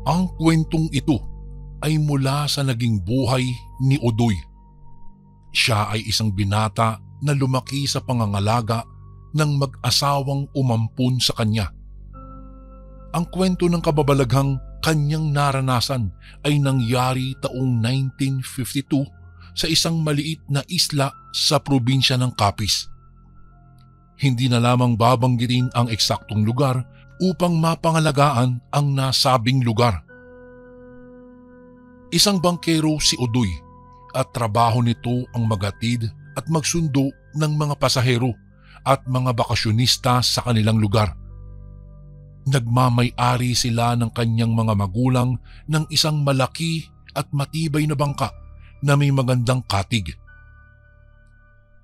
Ang kwentong ito ay mula sa naging buhay ni Udoy. Siya ay isang binata na lumaki sa pangangalaga ng mag-asawang umampun sa kanya. Ang kwento ng kababalaghang kanyang naranasan ay nangyari taong 1952 sa isang maliit na isla sa probinsya ng Capiz. Hindi na lamang babanggitin ang eksaktong lugar upang mapangalagaan ang nasabing lugar. Isang bangkero si Udoy at trabaho nito ang maghatid at magsundo ng mga pasahero at mga bakasyonista sa kanilang lugar. Nagmamay-ari sila ng kanyang mga magulang ng isang malaki at matibay na bangka na may magandang katig.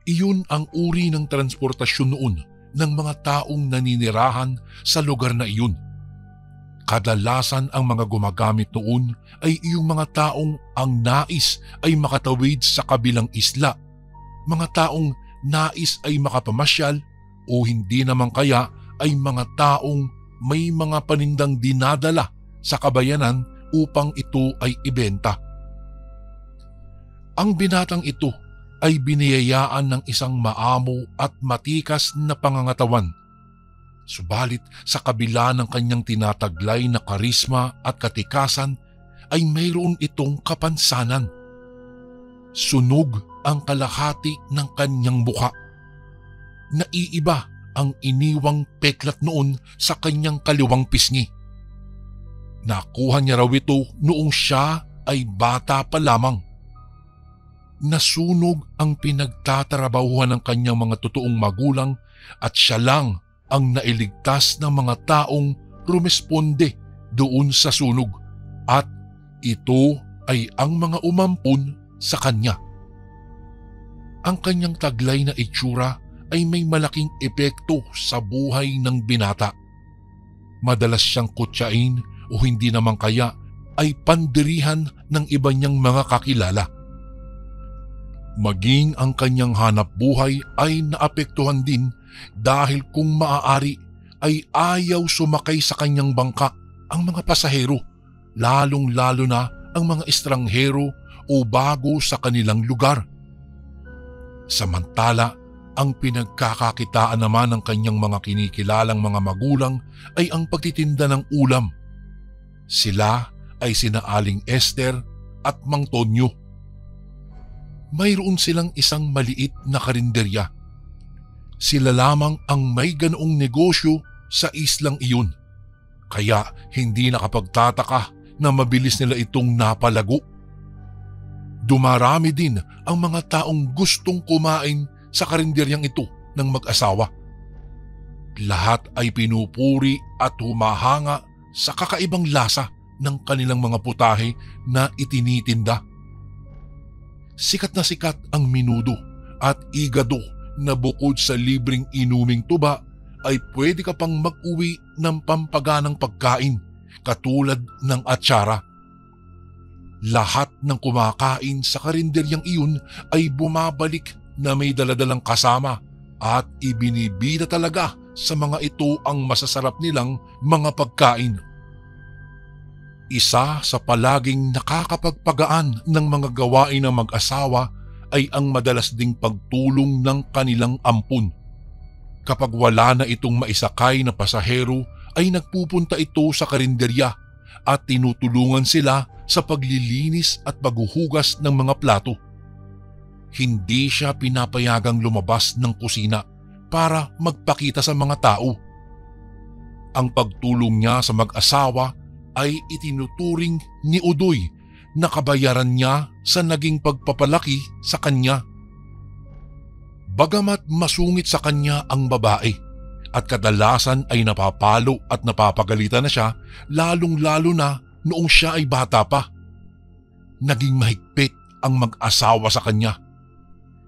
Iyon ang uri ng transportasyon noon ng mga taong naninirahan sa lugar na iyon. Kadalasan ang mga gumagamit noon ay iyong mga taong ang nais ay makatawid sa kabilang isla, mga taong nais ay makapamasyal o hindi naman kaya ay mga taong may mga panindang dinadala sa kabayanan upang ito ay ibenta. Ang binatang ito ay biniyayaan ng isang maamo at matikas na pangangatawan. Subalit sa kabila ng kanyang tinataglay na karisma at katikasan ay mayroon itong kapansanan. Sunog ang kalahati ng kanyang mukha. Naiiba ang iniwang peklat noon sa kanyang kaliwang pisngi. Nakuha niya raw ito noong siya ay bata pa lamang. Nasunog ang pinagtatrabahuhan ng kanyang mga totoong magulang at siya lang ang nailigtas ng mga taong rumesponde doon sa sunog at ito ay ang mga umampun sa kanya. Ang kanyang taglay na itsura ay may malaking epekto sa buhay ng binata. Madalas siyang kutsain o hindi naman kaya ay pandirihan ng iba niyang mga kakilala. Maging ang kanyang hanap buhay ay naapektuhan din dahil kung maaari ay ayaw sumakay sa kanyang bangka ang mga pasahero, lalong-lalo na ang mga estranghero o bago sa kanilang lugar. Samantala, ang pinagkakakitaan naman ng kanyang mga kinikilalang mga magulang ay ang pagtitinda ng ulam. Sila ay sina Aling Esther at Mang Tonyo. Mayroon silang isang maliit na karinderya. Sila lamang ang may ganoong negosyo sa islang iyon. Kaya hindi nakapagtataka na mabilis nila itong napalago. Dumarami din ang mga taong gustong kumain sa karinderyang ito ng mag-asawa. Lahat ay pinupuri at humahanga sa kakaibang lasa ng kanilang mga putahe na itinitinda. Sikat na sikat ang menudo at igado na bukod sa libreng inuming tuba ay pwede ka pang mag-uwi ng pampaganang pagkain katulad ng atsara. Lahat ng kumakain sa karinderyang iyon ay bumabalik na may daladalang kasama at ibinibida talaga sa mga ito ang masasarap nilang mga pagkain. Isa sa palaging nakakapagpagaan ng mga gawain ng mag-asawa ay ang madalas ding pagtulong ng kanilang ampun. Kapag wala na itong maisakay na pasahero ay nagpupunta ito sa karinderya at tinutulungan sila sa paglilinis at paghuhugas ng mga plato. Hindi siya pinapayagang lumabas ng kusina para magpakita sa mga tao. Ang pagtulong niya sa mag-asawa ay itinuturing ni Udoy na kabayaran niya sa naging pagpapalaki sa kanya. Bagamat masungit sa kanya ang babae at kadalasan ay napapalo at napapagalitan na siya, lalong-lalo na noong siya ay bata pa. Naging mahigpit ang mag-asawa sa kanya.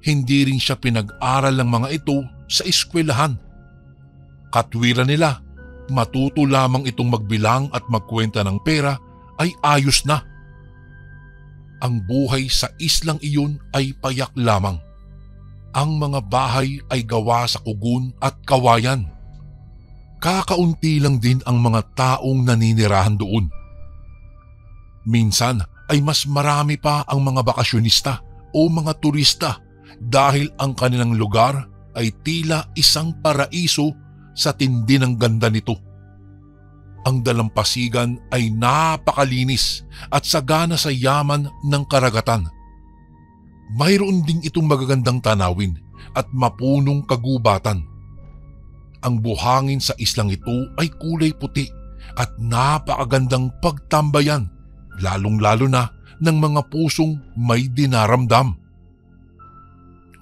Hindi rin siya pinag-aral ng mga ito sa eskwelahan. Katwiran nila, matuto lamang itong magbilang at magkwenta ng pera ay ayos na. Ang buhay sa islang iyon ay payak lamang. Ang mga bahay ay gawa sa kugon at kawayan. Kakaunti lang din ang mga taong naninirahan doon. Minsan ay mas marami pa ang mga bakasyonista o mga turista dahil ang kanilang lugar ay tila isang paraiso sa tindi ng ganda nito. Ang dalampasigan ay napakalinis at sagana sa yaman ng karagatan. Mayroon ding itong magagandang tanawin at mapunong kagubatan. Ang buhangin sa islang ito ay kulay puti at napakagandang pagtambayan, lalong-lalo na ng mga pusong may dinaramdam.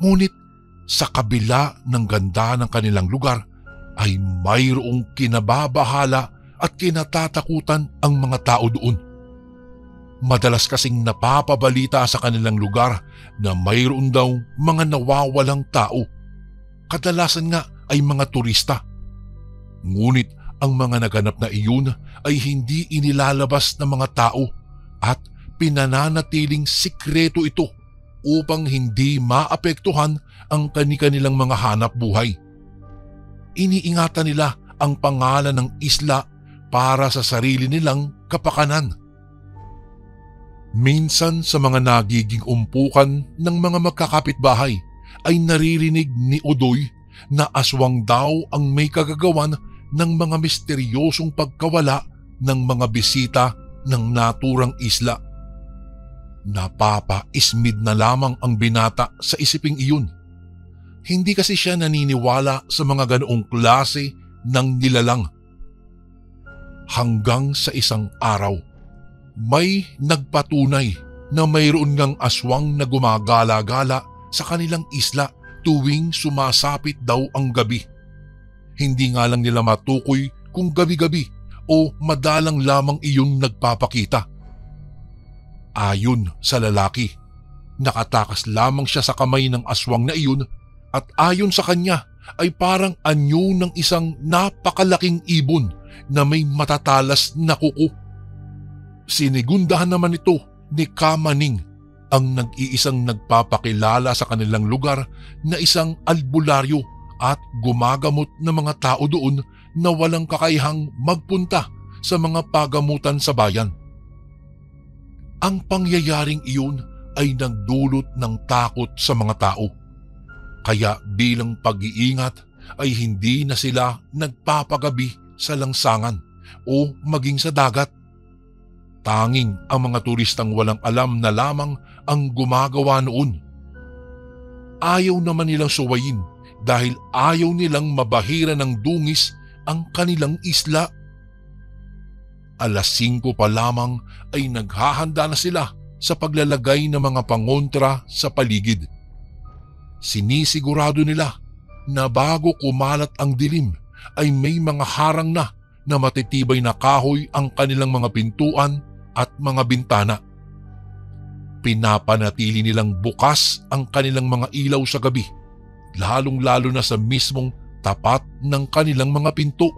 Ngunit sa kabila ng ganda ng kanilang lugar ay mayroong kinababahala at kinatatakutan ang mga tao doon. Madalas kasing napapabalita sa kanilang lugar na mayroon daw mga nawawalang tao. Kadalasan nga ay mga turista. Ngunit ang mga naganap na iyon ay hindi inilalabas ng mga tao at pinananatiling sikreto ito upang hindi maapektuhan ang kani-kanilang mga hanap buhay. Iniingatan nila ang pangalan ng isla para sa sarili nilang kapakanan. Minsan sa mga nagiging umpukan ng mga magkakapitbahay ay naririnig ni Udoy na aswang daw ang may kagagawan ng mga misteryosong pagkawala ng mga bisita ng naturang isla. Napapa-ismid na lamang ang binata sa isiping iyon. Hindi kasi siya naniniwala sa mga ganoong klase ng nilalang. Hanggang sa isang araw, may nagpatunay na mayroon ngang aswang na gumagala-gala sa kanilang isla tuwing sumasapit daw ang gabi. Hindi nga lang nila matukoy kung gabi-gabi o madalang lamang iyon nagpapakita. Ayon sa lalaki, nakatakas lamang siya sa kamay ng aswang na iyon at ayon sa kanya ay parang anyo ng isang napakalaking ibon na may matatalas na kuko. Sinigundahan naman ito ni Kamaning, ang nag-iisang nagpapakilala sa kanilang lugar na isang albularyo at gumagamot ng mga tao doon na walang kakayahang magpunta sa mga pagamutan sa bayan. Ang pangyayaring iyon ay nagdulot ng takot sa mga tao. Kaya bilang pag-iingat ay hindi na sila nagpapagabi sa langsangan o maging sa dagat. Tanging ang mga turistang walang alam na lamang ang gumagawa noon. Ayaw naman nilang suwayin dahil ayaw nilang mabahira ng dungis ang kanilang isla. 5:00 pa lamang ay naghahanda na sila sa paglalagay ng mga pangontra sa paligid. Sinisigurado nila na bago kumalat ang dilim ay may mga harang na matitibay na kahoy ang kanilang mga pintuan at mga bintana. Pinapanatili nilang bukas ang kanilang mga ilaw sa gabi, lalong-lalo na sa mismong tapat ng kanilang mga pinto.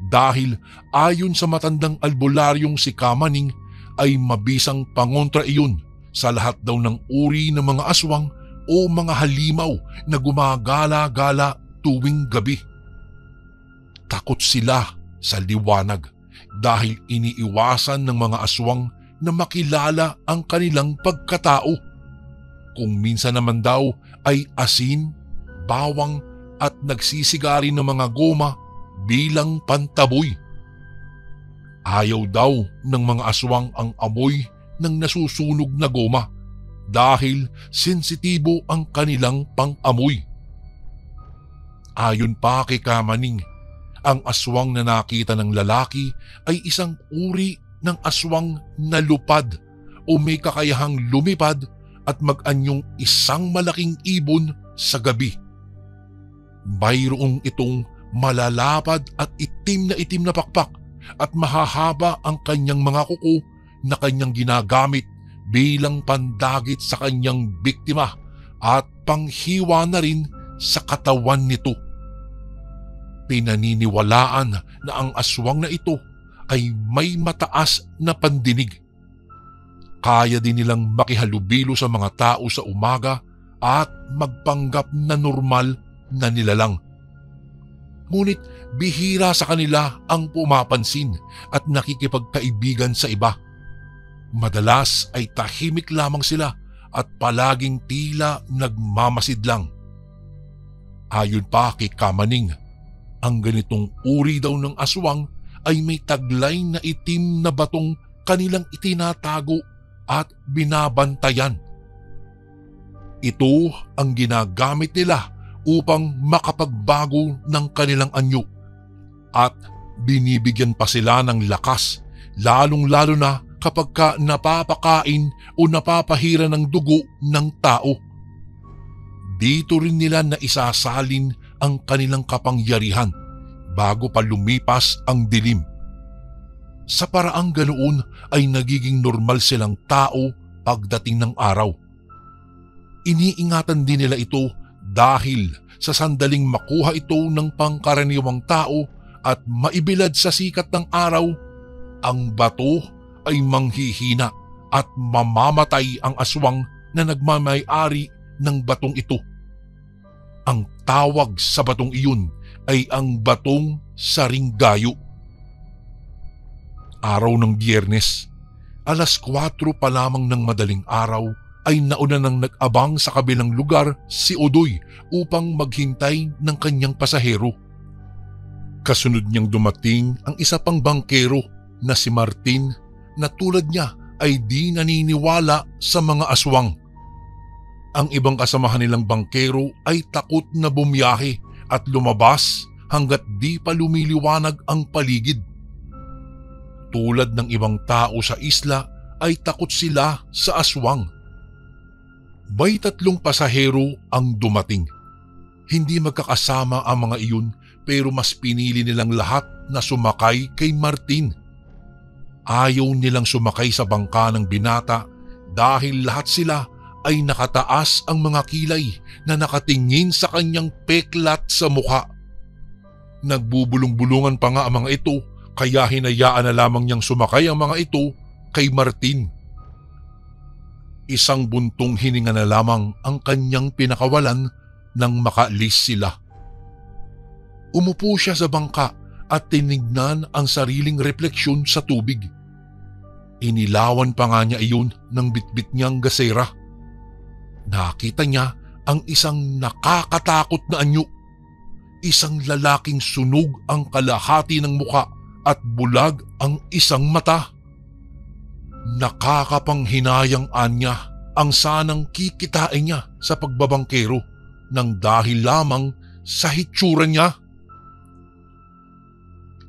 Dahil ayon sa matandang albularyong si Kamaning ay mabisang pangontra iyon sa lahat daw ng uri ng mga aswang o mga halimaw na gumagala-gala tuwing gabi. Takot sila sa liwanag dahil iniiwasan ng mga aswang na makilala ang kanilang pagkatao. Kung minsan naman daw ay asin, bawang at nagsisigari ng mga goma bilang pantaboy. Ayaw daw ng mga aswang ang amoy ng nasusunog na goma dahil sensitibo ang kanilang pang-amoy. Ayon pa kay Kamaning, ang aswang na nakita ng lalaki ay isang uri ng aswang na lupad o may kakayahang lumipad at mag-anyong isang malaking ibon sa gabi. Mayroong itong malalapad at itim na pakpak at mahahaba ang kanyang mga kuko na kanyang ginagamit bilang pandagit sa kanyang biktima at panghiwa na rin sa katawan nito. Pinaniniwalaan na ang aswang na ito ay may mataas na pandinig. Kaya din nilang makihalubilo sa mga tao sa umaga at magpanggap na normal na nilalang. Ngunit bihira sa kanila ang pumapansin at nakikipagkaibigan sa iba Madalas ay tahimik lamang sila at palaging tila nagmamasid lang. Ayon pa kay Kamaning, ang ganitong uri daw ng aswang ay may taglay na itim na batong kanilang itinatago at binabantayan. Ito ang ginagamit nila upang makapagbago ng kanilang anyo at binibigyan pa sila ng lakas, lalong-lalo na kapag napapakain o napapahira ng dugo ng tao. Dito rin nila naisasalin ang kanilang kapangyarihan bago pa lumipas ang dilim. Sa paraang ganoon ay nagiging normal silang tao pagdating ng araw. Iniingatan din nila ito dahil sa sandaling makuha ito ng pangkaraniwang tao at maibilad sa sikat ng araw, ang bato ay manghihina at mamamatay ang aswang na nagmamay-ari ng batong ito. Ang tawag sa batong iyon ay ang batong saringgayo. Araw ng Biyernes, 4:00 pa lamang ng madaling araw ay nauna nang nag-abang sa kabilang lugar si Odoy upang maghintay ng kanyang pasahero. Kasunod niyang dumating ang isa pang bangkero na si Martin na tulad niya ay di naniniwala sa mga aswang. Ang ibang kasamahan nilang bangkero ay takot na bumiyahe at lumabas hanggat di pa lumiliwanag ang paligid. Tulad ng ibang tao sa isla ay takot sila sa aswang. May 3 pasahero ang dumating. Hindi magkakasama ang mga iyon pero mas pinili nilang lahat na sumakay kay Martin. Ayaw nilang sumakay sa bangka ng binata dahil lahat sila ay nakataas ang mga kilay na nakatingin sa kanyang peklat sa mukha. Nagbubulong-bulungan pa nga ang mga ito kaya hinayaan na lamang niyang sumakay ang mga ito kay Martin. Isang buntong hininga na lamang ang kanyang pinakawalan nang makaalis sila. Umupo siya sa bangka at tinignan ang sariling refleksyon sa tubig. Inilawan pa nga niya iyon ng bitbit niyang gasera. Nakita niya ang isang nakakatakot na anyo. Isang lalaking sunog ang kalahati ng muka at bulag ang isang mata. Nakakapanghinayang anya ang sanang kikitain niya sa pagbabangkero nang dahil lamang sa hitsura niya.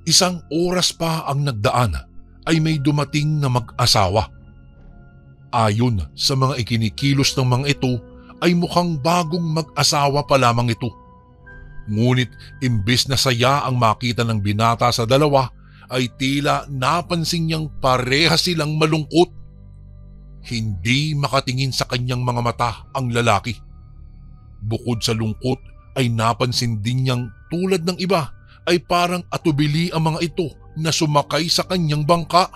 Isang oras pa ang nagdaan ay may dumating na mag-asawa. Ayon sa mga ikinikilos ng mga ito ay mukhang bagong mag-asawa pa lamang ito. Ngunit imbes na saya ang makita ng binata sa dalawa ay tila napansin niyang pareha silang malungkot. Hindi makatingin sa kanyang mga mata ang lalaki. Bukod sa lungkot ay napansin din niyang tulad ng iba ay parang atubili ang mga ito na sumakay sa kanyang bangka.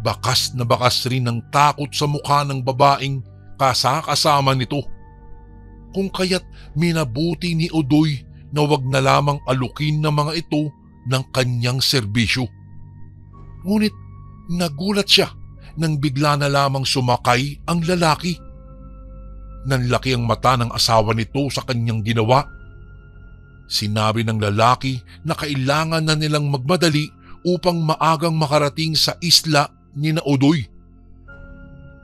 Bakas na bakas rin ng takot sa mukha ng babaeng kasama nito. Kung kaya't minabuti ni Odoy na wag na lamang alukin ng mga ito ng kanyang serbisyo. Ngunit nagulat siya nang bigla na lamang sumakay ang lalaki. Nanlaki ang mata ng asawa nito sa kanyang ginawa. Sinabi ng lalaki na kailangan na nilang magmadali upang maagang makarating sa isla ni Odoy.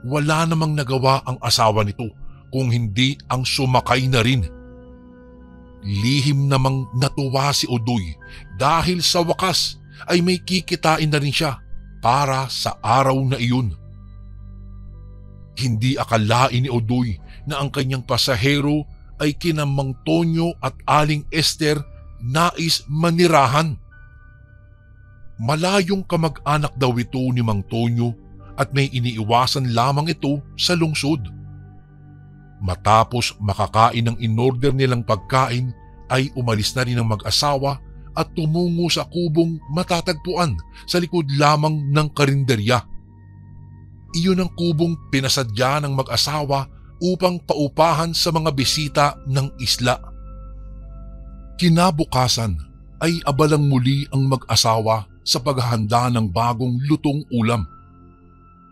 Wala namang nagawa ang asawa nito kung hindi ang sumakay na rin. Lihim namang natuwa si Odoy dahil sa wakas ay may kikitain na rin siya para sa araw na iyon. Hindi akalain ni Odoy na ang kanyang pasahero ay kina Mang Tonyo at Aling Esther nais manirahan. Malayong kamag-anak daw ito ni Mang Tonyo at may iniiwasan lamang ito sa lungsod. Matapos makakain ng inorder nilang pagkain ay umalis na rin ang mag-asawa at tumungo sa kubong matatagpuan sa likod lamang ng karinderya. Iyon ang kubong pinasadya ng mag-asawa upang paupahan sa mga bisita ng isla. Kinabukasan ay abalang muli ang mag-asawa sa paghahanda ng bagong lutong ulam.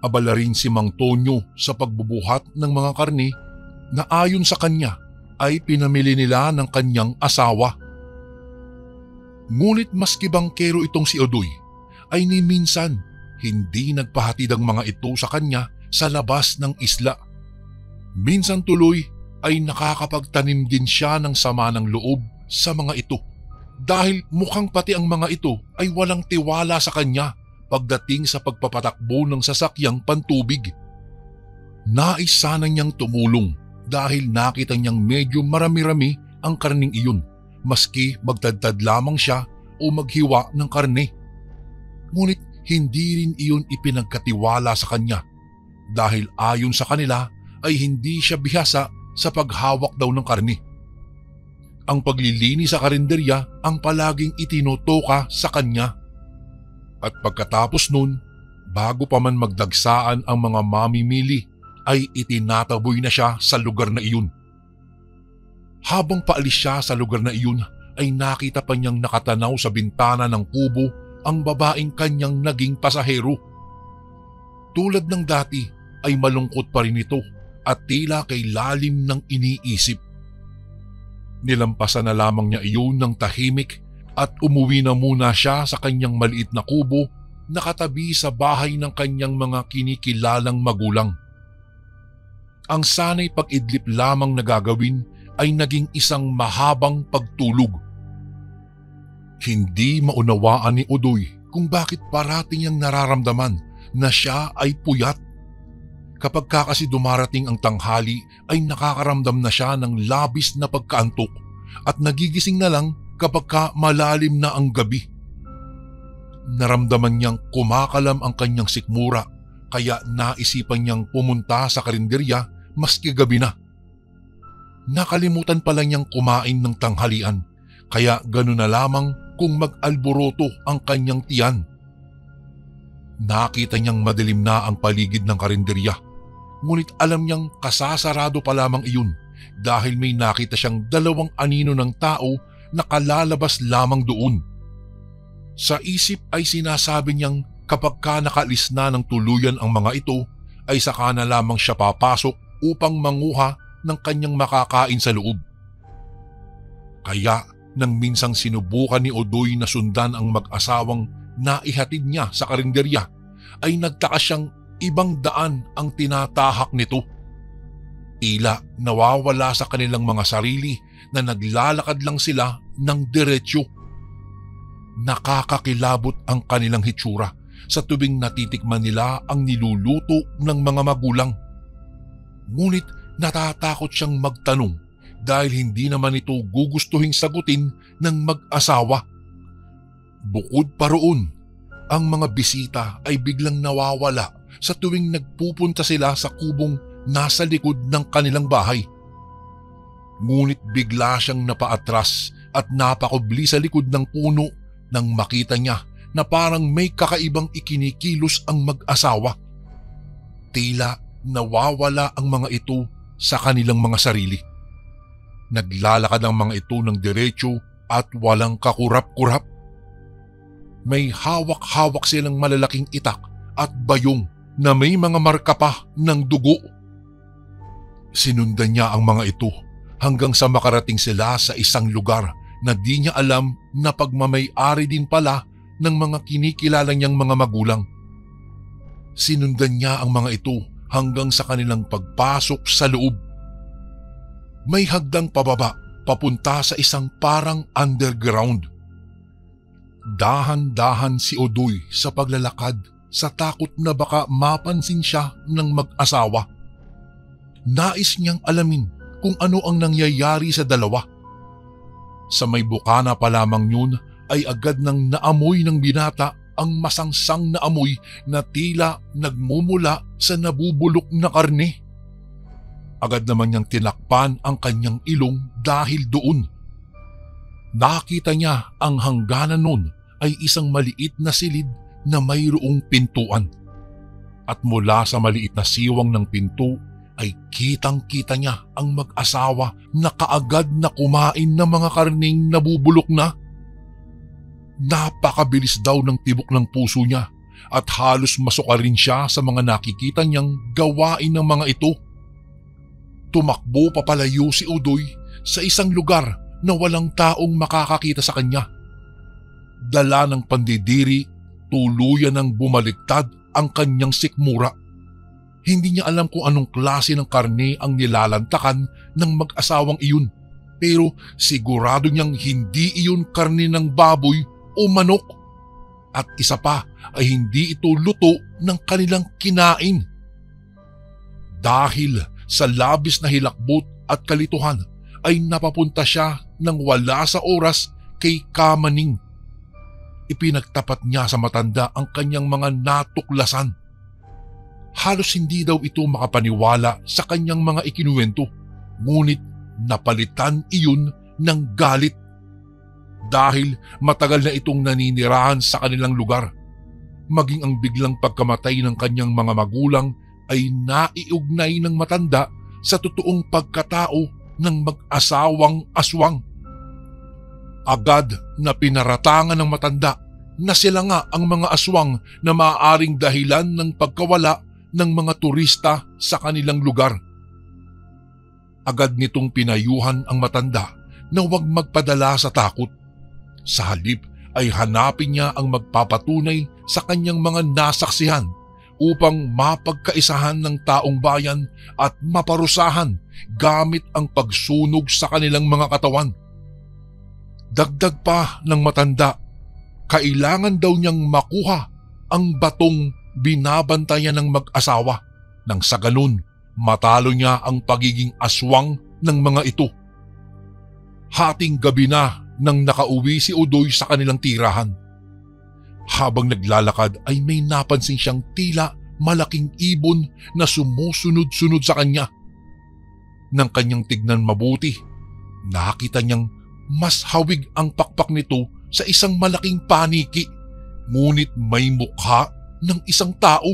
Abala rin si Mang Tonyo sa pagbubuhat ng mga karne na ayon sa kanya ay pinamili nila ng kanyang asawa. Ngunit maski bangkero itong si Odoy ay ni minsan hindi nagpahatid ang mga ito sa kanya sa labas ng isla. Minsan tuloy ay nakakapagtanim din siya ng sama ng loob sa mga ito dahil mukhang pati ang mga ito ay walang tiwala sa kanya pagdating sa pagpapatakbo ng sasakyang pantubig. Nais sana niyang tumulong dahil nakita niyang medyo marami-rami ang karning iyon maski magdadad lamang siya o maghiwa ng karne. Ngunit hindi rin iyon ipinagkatiwala sa kanya dahil ayon sa kanila ay hindi siya bihasa sa paghawak daw ng karne. Ang paglilinis sa karinderya ang palaging itinutuka sa kanya. At pagkatapos nun, bago pa man magdagsaan ang mga mamimili, ay itinataboy na siya sa lugar na iyon. Habang paalis siya sa lugar na iyon, ay nakita pa niyang nakatanaw sa bintana ng kubo ang babaeng kanyang naging pasahero. Tulad ng dati ay malungkot pa rin ito at tila kay lalim ng iniisip. Nilampasan na lamang niya iyon ng tahimik at umuwi na muna siya sa kanyang maliit na kubo na katabi sa bahay ng kanyang mga kinikilalang magulang. Ang sanay pag-idlip lamang na gagawin ay naging isang mahabang pagtulog. Hindi maunawaan ni Odoy kung bakit parating niyang nararamdaman na siya ay puyat. Kapag kasi dumarating ang tanghali ay nakakaramdam na siya ng labis na pagkaantok at nagigising na lang kapag malalim na ang gabi. Naramdaman niyang kumakalam ang kanyang sikmura kaya naisipan niyang pumunta sa karinderya maski gabi na. Nakalimutan pala niyang kumain ng tanghalian kaya gano'n na lamang kung mag-alboroto ang kanyang tiyan. Nakita niyang madilim na ang paligid ng karinderya, ngunit alam niyang kasasarado pa lamang iyon dahil may nakita siyang 2 anino ng tao na kalalabas lamang doon. Sa isip ay sinasabi niyang kapag nakaalis na ng tuluyan ang mga ito ay saka na lamang siya papasok upang manguha ng kanyang makakain sa loob. Kaya nang minsang sinubukan ni Odoy na sundan ang mag-asawang naihatid niya sa karinderya ay nagtaka siyang ibang daan ang tinatahak nito. Tila nawawala sa kanilang mga sarili na naglalakad lang sila ng diretsyo. Nakakakilabot ang kanilang hitsura sa tuwing natitikman nila ang niluluto ng mga magulang. Ngunit natatakot siyang magtanong dahil hindi naman ito gugustuhing sagutin ng mag-asawa. Bukod pa roon, ang mga bisita ay biglang nawawala sa tuwing nagpupunta sila sa kubong nasa likod ng kanilang bahay. Ngunit bigla siyang napaatras at napakubli sa likod ng puno nang makita niya na parang may kakaibang ikinikilos ang mag-asawa. Tila nawawala ang mga ito sa kanilang mga sarili. Naglalakad ang mga ito ng diretsyo at walang kakurap-kurap. May hawak-hawak silang malalaking itak at bayong na may mga marka pa ng dugo. Sinundan niya ang mga ito hanggang sa makarating sila sa isang lugar na di niya alam na pagmamay-ari din pala ng mga kinikilala niyang mga magulang. Sinundan niya ang mga ito hanggang sa kanilang pagpasok sa loob. May hagdang pababa papunta sa isang parang underground. Dahan-dahan si Odoy sa paglalakad sa takot na baka mapansin siya ng mag-asawa. Nais niyang alamin kung ano ang nangyayari sa dalawa. Sa may bukana pa lamang yun ay agad nang naamoy ng binata ang masangsang na amoy na tila nagmumula sa nabubulok na karne. Agad naman niyang tinakpan ang kanyang ilong dahil doon. Nakita niya ang hangganan nun ay isang maliit na silid na mayroong pintuan. At mula sa maliit na siwang ng pinto ay kitang-kita niya ang mag-asawa na kaagad na kumain ng mga karneng nabubulok na. Napakabilis daw ng tibok ng puso niya at halos masuka rin siya sa mga nakikita niyang gawain ng mga ito. Tumakbo papalayo si Udoy sa isang lugar na walang taong makakakita sa kanya. Dala ng pandidiri, tuluyan ng bumaliktad ang kanyang sikmura. Hindi niya alam kung anong klase ng karne ang nilalantakan ng mag-asawang iyon, pero sigurado niyang hindi iyon karne ng baboy o manok. At isa pa ay hindi ito luto ng kanilang kinain. Dahil sa labis na hilakbot at kalituhan ay napapunta siya ng wala sa oras kay Kamaning. Ipinagtapat niya sa matanda ang kanyang mga natuklasan. Halos hindi daw ito makapaniwala sa kanyang mga ikinuwento, ngunit napalitan iyon ng galit. Dahil matagal na itong naninirahan sa kanilang lugar. Maging ang biglang pagkamatay ng kanyang mga magulang ay naiugnay ng matanda sa totoong pagkatao ng mag-asawang aswang. Agad na pinaratangan ng matanda na sila nga ang mga aswang na maaaring dahilan ng pagkawala ng mga turista sa kanilang lugar. Agad nitong pinayuhan ang matanda na huwag magpadala sa takot. Sa halip ay hanapin niya ang magpapatunay sa kanyang mga nasaksihan upang mapagkaisahan ng taong bayan at maparusahan gamit ang pagsunog sa kanilang mga katawan. Dagdag pa ng matanda, kailangan daw niyang makuha ang batong binabantayan ng mag-asawa nang sa ganun matalo niya ang pagiging aswang ng mga ito. Hating gabi na nang nakauwi si Udoy sa kanilang tirahan. Habang naglalakad ay may napansin siyang tila malaking ibon na sumusunod-sunod sa kanya. Nang kanyang tignan mabuti, nakita niyang mas hawig ang pakpak nito sa isang malaking paniki, ngunit may mukha ng isang tao.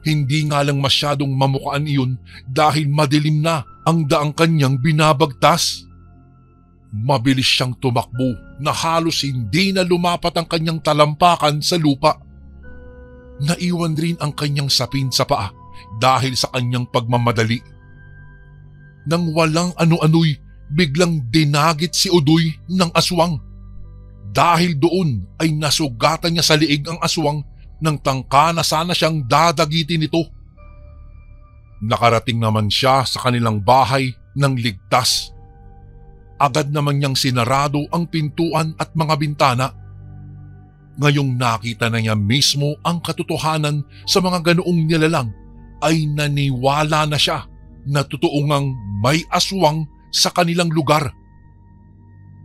Hindi nga lang masyadong mamukhaan iyon dahil madilim na ang daang kanyang binabagtas. Mabilis siyang tumakbo na halos hindi na lumapat ang kanyang talampakan sa lupa. Naiwan rin ang kanyang sapin sa paa dahil sa kanyang pagmamadali. Nang walang ano-ano'y biglang dinagit si Udoy ng aswang. Dahil doon ay nasugatan niya sa liig ang aswang ng tangka na sana siyang dadagitin nito. Nakarating naman siya sa kanilang bahay ng ligtas. Agad naman niyang sinarado ang pintuan at mga bintana. Ngayong nakita na niya mismo ang katotohanan sa mga ganoong nilalang, ay naniwala na siya na totoo ngang may aswang sa kanilang lugar.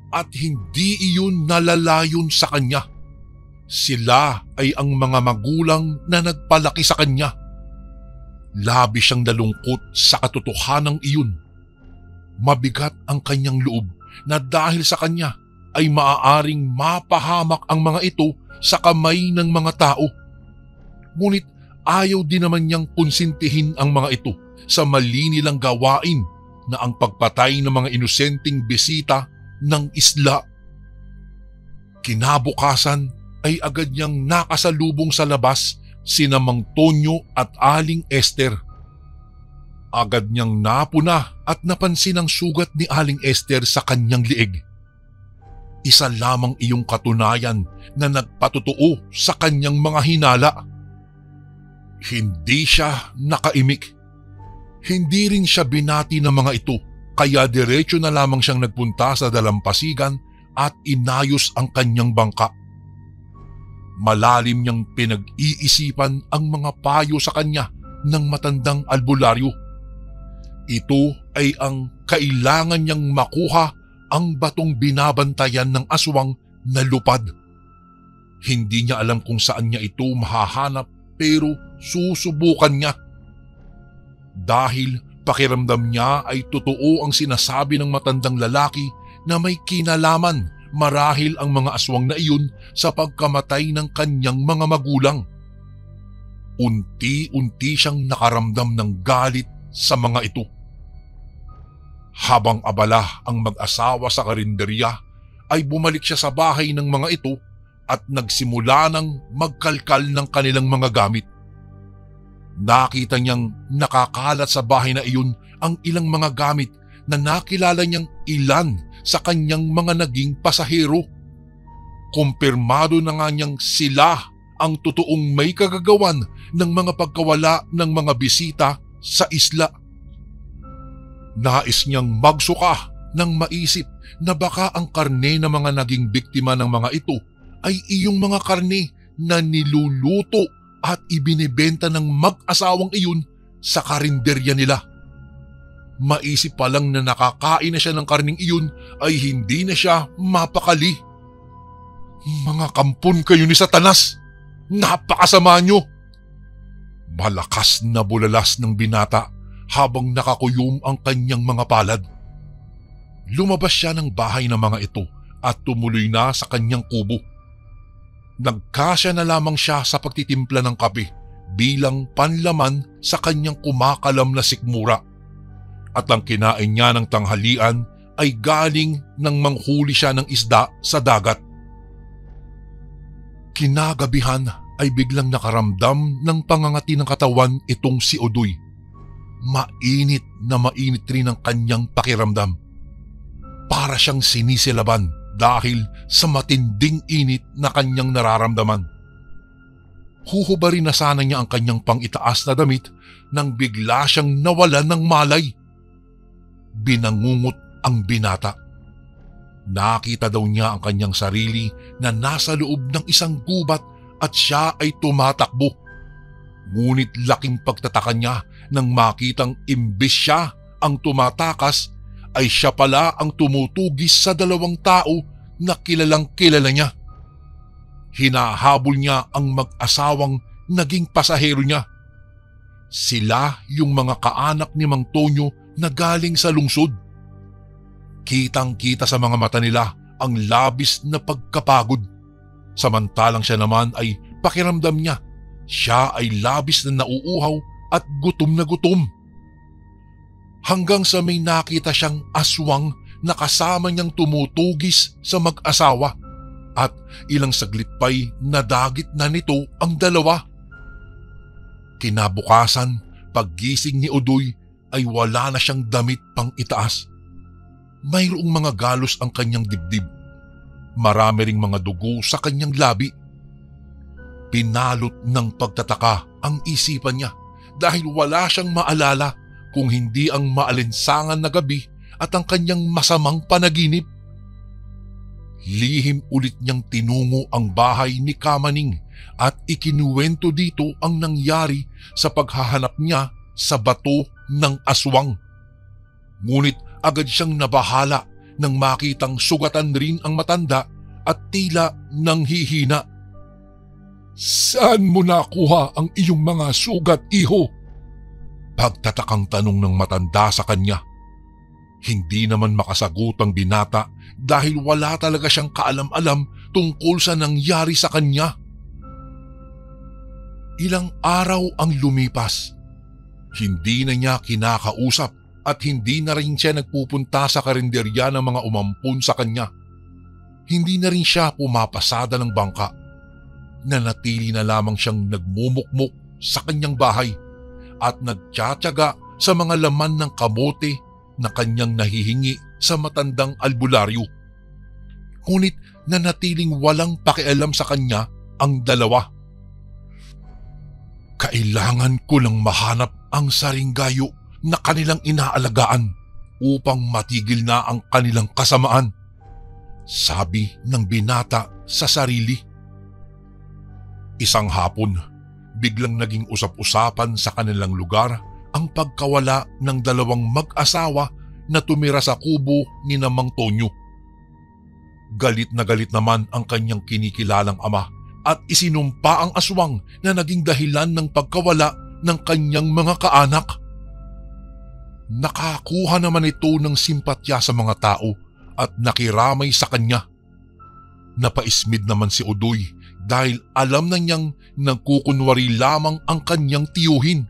At hindi iyon nalalayon sa kanya. Sila ay ang mga magulang na nagpalaki sa kanya. Labis siyang nalungkot sa katotohanang iyon. Mabigat ang kanyang loob na dahil sa kanya ay maaaring mapahamak ang mga ito sa kamay ng mga tao. Ngunit ayaw din naman niyang konsintihin ang mga ito sa mali nilang gawain na ang pagpatay ng mga inosenteng bisita ng isla. Kinabukasan ay agad niyang nakasalubong sa labas sina Mang Tonyo at Aling Esther. Agad niyang napuna at napansin ang sugat ni Aling Esther sa kanyang liig. Isa lamang iyong katunayan na nagpatotoo sa kanyang mga hinala. Hindi siya nakaimik. Hindi rin siya binati ng mga ito, kaya diretso na lamang siyang nagpunta sa dalampasigan at inayos ang kanyang bangka. Malalim niyang pinag-iisipan ang mga payo sa kanya ng matandang albularyo. Ito ay ang kailangan niyang makuha ang batong binabantayan ng aswang na lupad. Hindi niya alam kung saan niya ito mahahanap pero susubukan niya. Dahil pakiramdam niya ay totoo ang sinasabi ng matandang lalaki na may kinalaman marahil ang mga aswang na iyon sa pagkamatay ng kanyang mga magulang. Unti-unti siyang nakaramdam ng galit sa mga ito. Habang abala ang mag-asawa sa karinderya, ay bumalik siya sa bahay ng mga ito at nagsimula ng magkalkal ng kanilang mga gamit. Nakita niyang nakakalat sa bahay na iyon ang ilang mga gamit na nakilala niyang ilan sa kanyang mga naging pasahero. Kumpirmado na nga niyang sila ang totoong may kagagawan ng mga pagkawala ng mga bisita sa isla. Nais niyang magsuka nang maisip na baka ang karne ng mga naging biktima ng mga ito ay iyong mga karne na niluluto at ibinebenta ng mag-asawang iyon sa karinderya nila. Maisip pa lang na nakakain na siya ng karning iyon ay hindi na siya mapakali. Mga kampon kayo ni Satanas! Napakasama nyo! Malakas na bulalas ng binata habang nakakuyom ang kanyang mga palad. Lumabas siya ng bahay ng mga ito at tumuloy na sa kanyang kubo. Nagkasya na lamang siya sa pagtitimpla ng kape bilang panlaman sa kanyang kumakalam na sikmura. At ang kinain niya ng tanghalian ay galing nang manghuli siya ng isda sa dagat. Kinagabihan ay biglang nakaramdam ng pangangati ng katawan itong si Udoy. Mainit na mainit rin ang kanyang pakiramdam. Para siyang sinisilaban dahil sa matinding init na kanyang nararamdaman. Huhubarin na sana niya ang kanyang pangitaas na damit nang bigla siyang nawalan ng malay. Binangungot ang binata. Nakita daw niya ang kanyang sarili na nasa loob ng isang gubat at siya ay tumatakbo. Ngunit laking pagtataka niya nang makitang imbes siya ang tumatakas ay siya pala ang tumutugis sa dalawang tao na kilalang kilala niya. Hinahabol niya ang mag-asawang naging pasahero niya. Sila yung mga kaanak ni Mang Tonyo na galing sa lungsod. Kitang-kita sa mga mata nila ang labis na pagkapagod. Samantalang siya naman ay pakiramdam niya, siya ay labis na nauuhaw at gutom na gutom. Hanggang sa may nakita siyang aswang na kasama niyang tumutugis sa mag-asawa at ilang saglit pa'y nadagit na nito ang dalawa. Kinabukasan, paggising ni Udoy ay wala na siyang damit pang itaas. Mayroong mga galos ang kanyang dibdib. Marami ring mga dugo sa kanyang labi. Pinalot ng pagtataka ang isipan niya dahil wala siyang maalala kung hindi ang maalinsangan na gabi at ang kanyang masamang panaginip. Lihim ulit niyang tinungo ang bahay ni Kamaning at ikinuwento dito ang nangyari sa paghahanap niya sa bato ng aswang. Ngunit agad siyang nabahala nang makitang sugatan rin ang matanda at tila nanghihina. "Saan mo nakuha ang iyong mga sugat, iho?" Pagtatakang tanong ng matanda sa kanya. Hindi naman makasagot ang binata dahil wala talaga siyang kaalam-alam tungkol sa nangyari sa kanya. Ilang araw ang lumipas. Hindi na niya kinakausap at hindi na rin siya nagpupunta sa karinderya ng mga umampun sa kanya. Hindi na rin siya pumapasada ng bangka. Nanatili na lamang siyang nagmumukmuk sa kanyang bahay at nagtsatsaga sa mga laman ng kamote na kanyang nahihingi sa matandang albularyo. Ngunit nanatiling walang pakialam sa kanya ang dalawa. "Kailangan ko lang mahanap ang saringgayo na kanilang inaalagaan upang matigil na ang kanilang kasamaan," sabi ng binata sa sarili. Isang hapon, biglang naging usap-usapan sa kanilang lugar ang pagkawala ng dalawang mag-asawa na tumira sa kubo ni Mang Tonyo. Galit na galit naman ang kanyang kinikilalang ama at isinumpa ang aswang na naging dahilan ng pagkawala ng kanyang mga kaanak. Nakakuha naman ito ng simpatya sa mga tao at nakiramay sa kanya. Napaismid naman si Udoy dahil alam na niyang nagkukunwari lamang ang kanyang tiyuhin.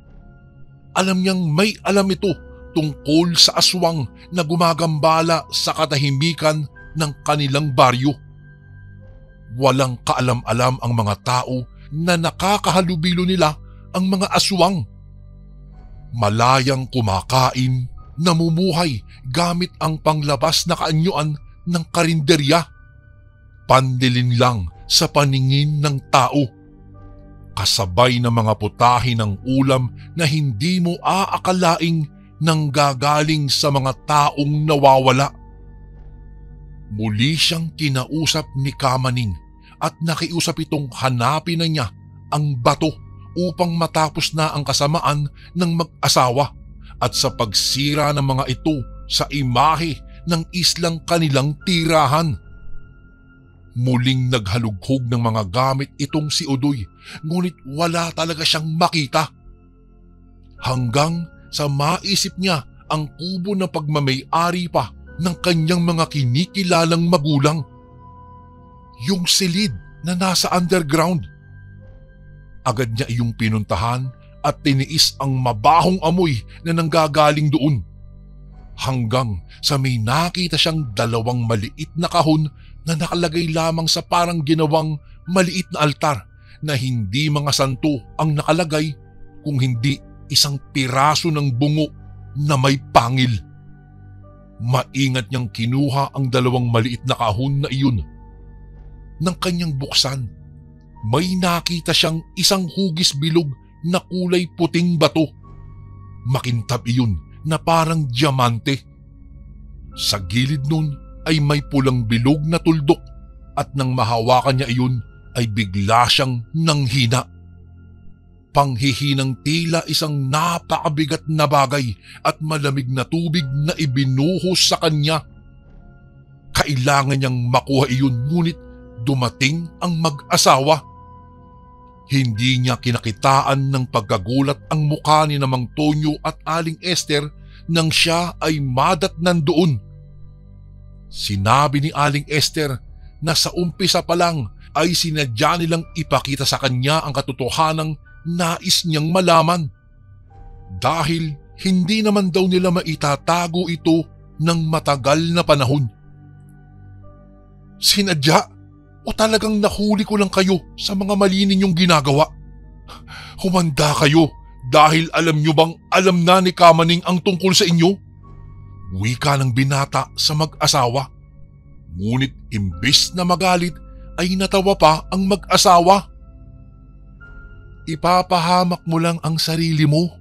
Alam niyang may alam ito tungkol sa aswang na gumagambala sa katahimikan ng kanilang baryo. Walang kaalam-alam ang mga tao na nakakahalubilo nila ang mga aswang. Malayang kumakain, namumuhay gamit ang panglabas na kaanyuan ng karinderya. Pandilin lang sa paningin ng tao. Kasabay ng mga putahe ng ulam na hindi mo aakalaing nanggagaling sa mga taong nawawala. Muli siyang kinausap ni Kamaning at nakiusap itong hanapin na niya ang bato upang matapos na ang kasamaan ng mag-asawa at sa pagsira ng mga ito sa imahe ng islang kanilang tirahan. Muling naghalughog ng mga gamit itong si Udoy, ngunit wala talaga siyang makita. Hanggang sa maisip niya ang kubo na pagmamay-ari pa ng kanyang mga kinikilalang magulang. Yung silid na nasa underground. Agad niya iyong pinuntahan at tiniis ang mabahong amoy na nanggagaling doon. Hanggang sa may nakita siyang dalawang maliit na kahon na nakalagay lamang sa parang ginawang maliit na altar na hindi mga santo ang nakalagay kung hindi isang piraso ng bungo na may pangil. Maingat niyang kinuha ang dalawang maliit na kahon na iyon. Nang kanyang buksan, may nakita siyang isang hugis bilog na kulay puting bato. Makintab iyon na parang diamante. Sa gilid nun ay may pulang bilog na tuldok at nang mahawakan niya iyon ay bigla siyang nanghina. Panghihinang tila isang napakabigat na bagay at malamig na tubig na ibinuhos sa kanya. Kailangan niyang makuha iyon ngunit dumating ang mag-asawa. Hindi niya kinakitaan ng pagkagulat ang mukha ni Mang Tonyo at Aling Esther nang siya ay madatnan doon. Sinabi ni Aling Esther na sa umpisa pa lang ay sinadya nilang ipakita sa kanya ang katotohanang nais niyang malaman. Dahil hindi naman daw nila maitatago ito ng matagal na panahon. Sinadya o talagang nahuli ko lang kayo sa mga mali ninyong ginagawa? Humanda kayo dahil alam nyo bang alam na ni Kamaning ang tungkol sa inyo? Wika ng binata sa mag-asawa. Ngunit imbes na magalit ay natawa pa ang mag-asawa. Ipapahamak mo lang ang sarili mo.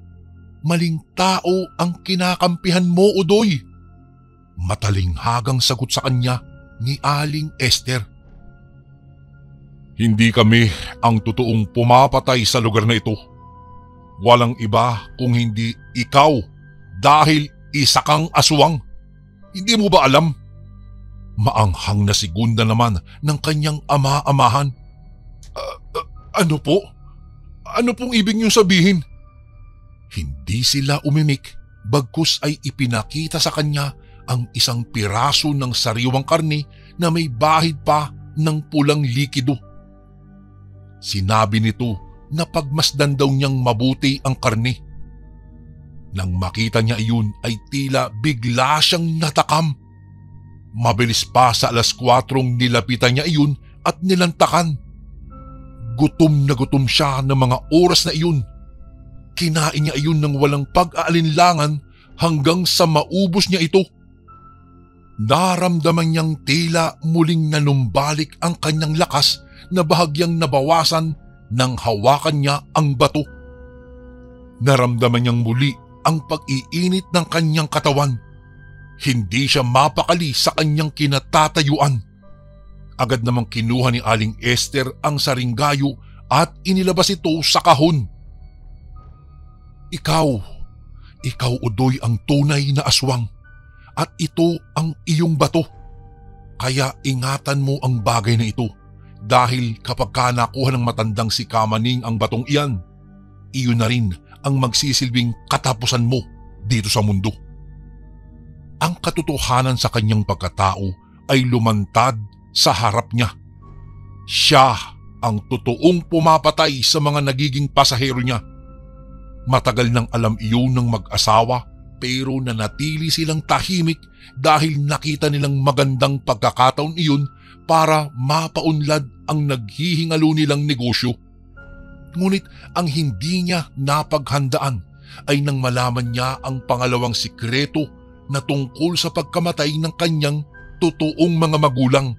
Maling tao ang kinakampihan mo, Udoy. Matalinghagang sagot sa kanya ni Aling Esther. Hindi kami ang totoong pumapatay sa lugar na ito. Walang iba kung hindi ikaw dahil isa kang aswang. Hindi mo ba alam? Maanghang na segunda naman ng kanyang ama-amahan. Ano po? Ano pong ibig niyong sabihin? Hindi sila umimik bagkus ay ipinakita sa kanya ang isang piraso ng sariwang karne na may bahid pa ng pulang likido. Sinabi nito na pagmasdan daw niyang mabuti ang karne. Nang makita niya iyon ay tila bigla siyang natakam. Mabilis pa sa 4:00 nilapitan niya iyon at nilantakan. Gutom na gutom siya ng mga oras na iyon. Kinain niya iyon ng walang pag-aalinlangan hanggang sa maubos niya ito. Naramdaman niyang tila muling nanumbalik ang kanyang lakas na bahagyang nabawasan nang hawakan niya ang bato. Naramdaman niyang muli ang pag-iinit ng kanyang katawan. Hindi siya mapakali sa kanyang kinatatayuan. Agad namang kinuha ni Aling Esther ang saringgayo at inilabas ito sa kahon. Ikaw Udoy ang tunay na aswang at ito ang iyong bato. Kaya ingatan mo ang bagay na ito dahil kapag nakuha ng matandang si Kamaning ang batong iyan, iyon na rin ang magsisilbing katapusan mo dito sa mundo. Ang katotohanan sa kanyang pagkatao ay lumantad sa harap niya. Siya ang totoong pumapatay sa mga nagiging pasahero niya. Matagal nang alam iyon ng mag-asawa pero nanatili silang tahimik dahil nakita nilang magandang pagkakataon iyon para mapaunlad ang naghihingalo nilang negosyo. Ngunit ang hindi niya napaghandaan ay nang malaman niya ang pangalawang sikreto na tungkol sa pagkamatay ng kanyang totoong mga magulang.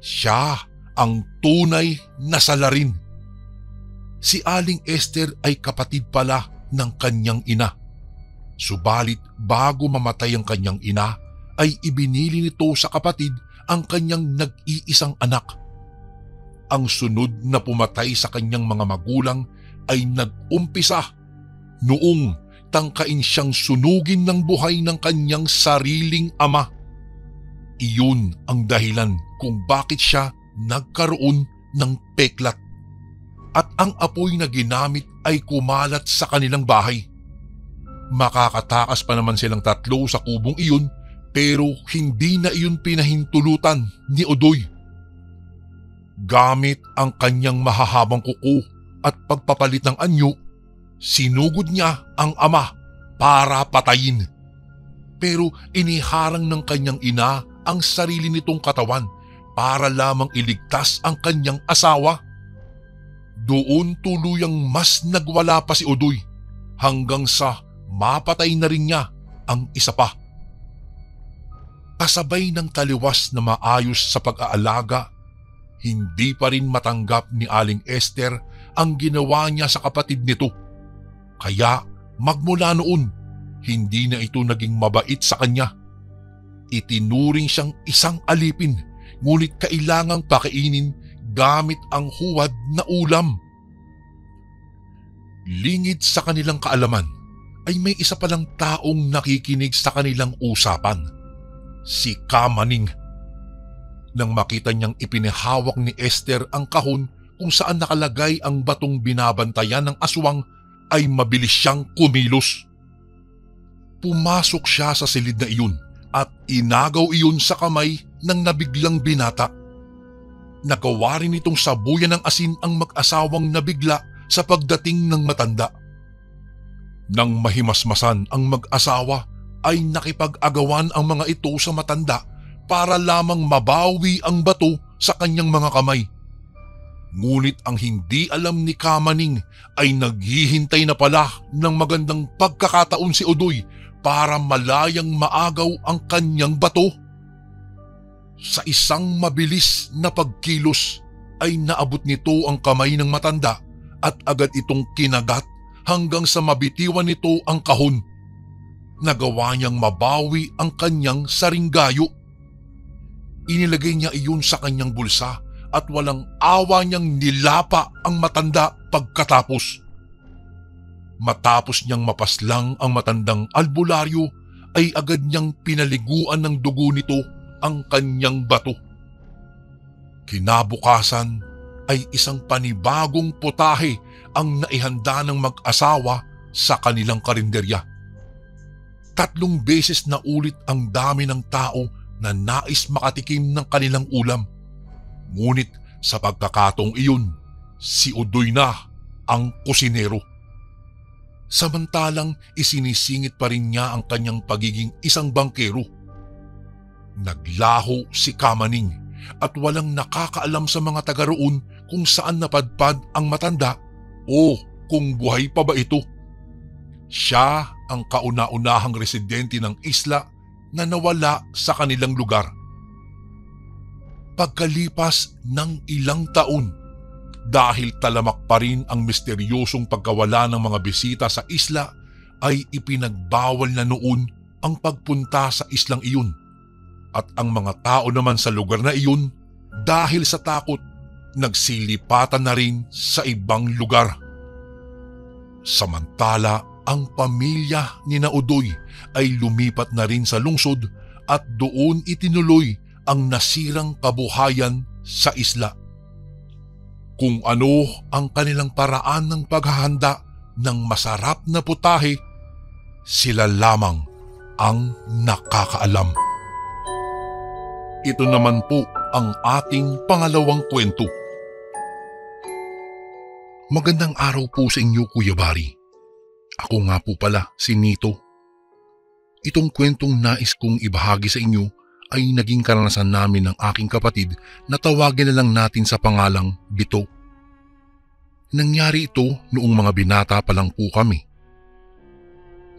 Siya ang tunay na salarin. Si Aling Esther ay kapatid pala ng kanyang ina. Subalit bago mamatay ang kanyang ina ay ibinili nito sa kapatid ang kanyang nag-iisang anak. Ang sunod na pumatay sa kanyang mga magulang ay nag-umpisa noong tangkain siyang sunugin ng buhay ng kanyang sariling ama. Iyon ang dahilan kung bakit siya nagkaroon ng peklat. At ang apoy na ginamit ay kumalat sa kanilang bahay. Makakatakas pa naman silang tatlo sa kubong iyon pero hindi na iyon pinahintulutan ni Odoy. Gamit ang kanyang mahahabang kuko at pagpapalit ng anyo, sinugod niya ang ama para patayin. Pero iniharang ng kanyang ina ang sarili nitong katawan para lamang iligtas ang kanyang asawa. Doon tuluyang mas nagwala pa si Odoy hanggang sa mapatay na rin niya ang isa pa. Kasabay ng taliwas na maayos sa pag-aalaga, hindi pa rin matanggap ni Aling Esther ang ginawa niya sa kapatid nito. Kaya magmula noon, hindi na ito naging mabait sa kanya. Itinuring siyang isang alipin, ngunit kailangang pakainin gamit ang huwad na ulam. Lingid sa kanilang kaalaman ay may isa palang taong nakikinig sa kanilang usapan, si Kamaning. Nang makita niyang ipinahawak ni Esther ang kahon kung saan nakalagay ang batong binabantayan ng aswang, ay mabilis siyang kumilos. Pumasok siya sa silid na iyon at inagaw iyon sa kamay ng nabiglang binata. Nagawa rin itong sabuyan ng asin ang mag-asawang nabigla sa pagdating ng matanda. Nang mahimasmasan ang mag-asawa ay nakipag-agawan ang mga ito sa matanda para lamang mabawi ang bato sa kanyang mga kamay. Ngunit ang hindi alam ni Kamaning ay naghihintay na pala ng magandang pagkakataon si Odoy para malayang maagaw ang kanyang bato. Sa isang mabilis na pagkilos ay naabot nito ang kamay ng matanda at agad itong kinagat hanggang sa mabitiwan nito ang kahon. Nagawa niyang mabawi ang kanyang saringgayo. Inilagay niya iyon sa kanyang bulsa at walang awa niyang nilapa ang matanda pagkatapos. Matapos niyang mapaslang ang matandang albularyo ay agad niyang pinaliguan ng dugo nito ang kanyang bato. Kinabukasan ay isang panibagong putahe ang naihanda ng mag-asawa sa kanilang karinderya. 3 beses na ulit ang dami ng tao na nais makatikim ng kanilang ulam. Ngunit sa pagkakataong iyon, si Odoy na ang kusinero. Samantalang isinisingit pa rin niya ang kanyang pagiging isang bangkero. Naglaho si Kamaning at walang nakakaalam sa mga taga roon kung saan napadpad ang matanda o kung buhay pa ba ito. Siya ang kauna-unahang residente ng isla na nawala sa kanilang lugar. Pagkalipas ng ilang taon, dahil talamak pa rin ang misteryosong pagkawala ng mga bisita sa isla, ay ipinagbawal na noon ang pagpunta sa islang iyon. At ang mga tao naman sa lugar na iyon, dahil sa takot, nagsilipatan na rin sa ibang lugar. Samantala, ang pamilya ni Odoy ay lumipat na rin sa lungsod at doon itinuloy ang nasirang kabuhayan sa isla. Kung ano ang kanilang paraan ng paghahanda ng masarap na putahe, sila lamang ang nakakaalam. Ito naman po ang ating pangalawang kwento. Magandang araw po sa inyo, Kuya Bari. Ako nga po pala si Nito. Itong kwentong nais kong ibahagi sa inyo ay naging karanasan namin ng aking kapatid na tawagin na lang natin sa pangalang Bito. Nangyari ito noong mga binata pa lang po kami.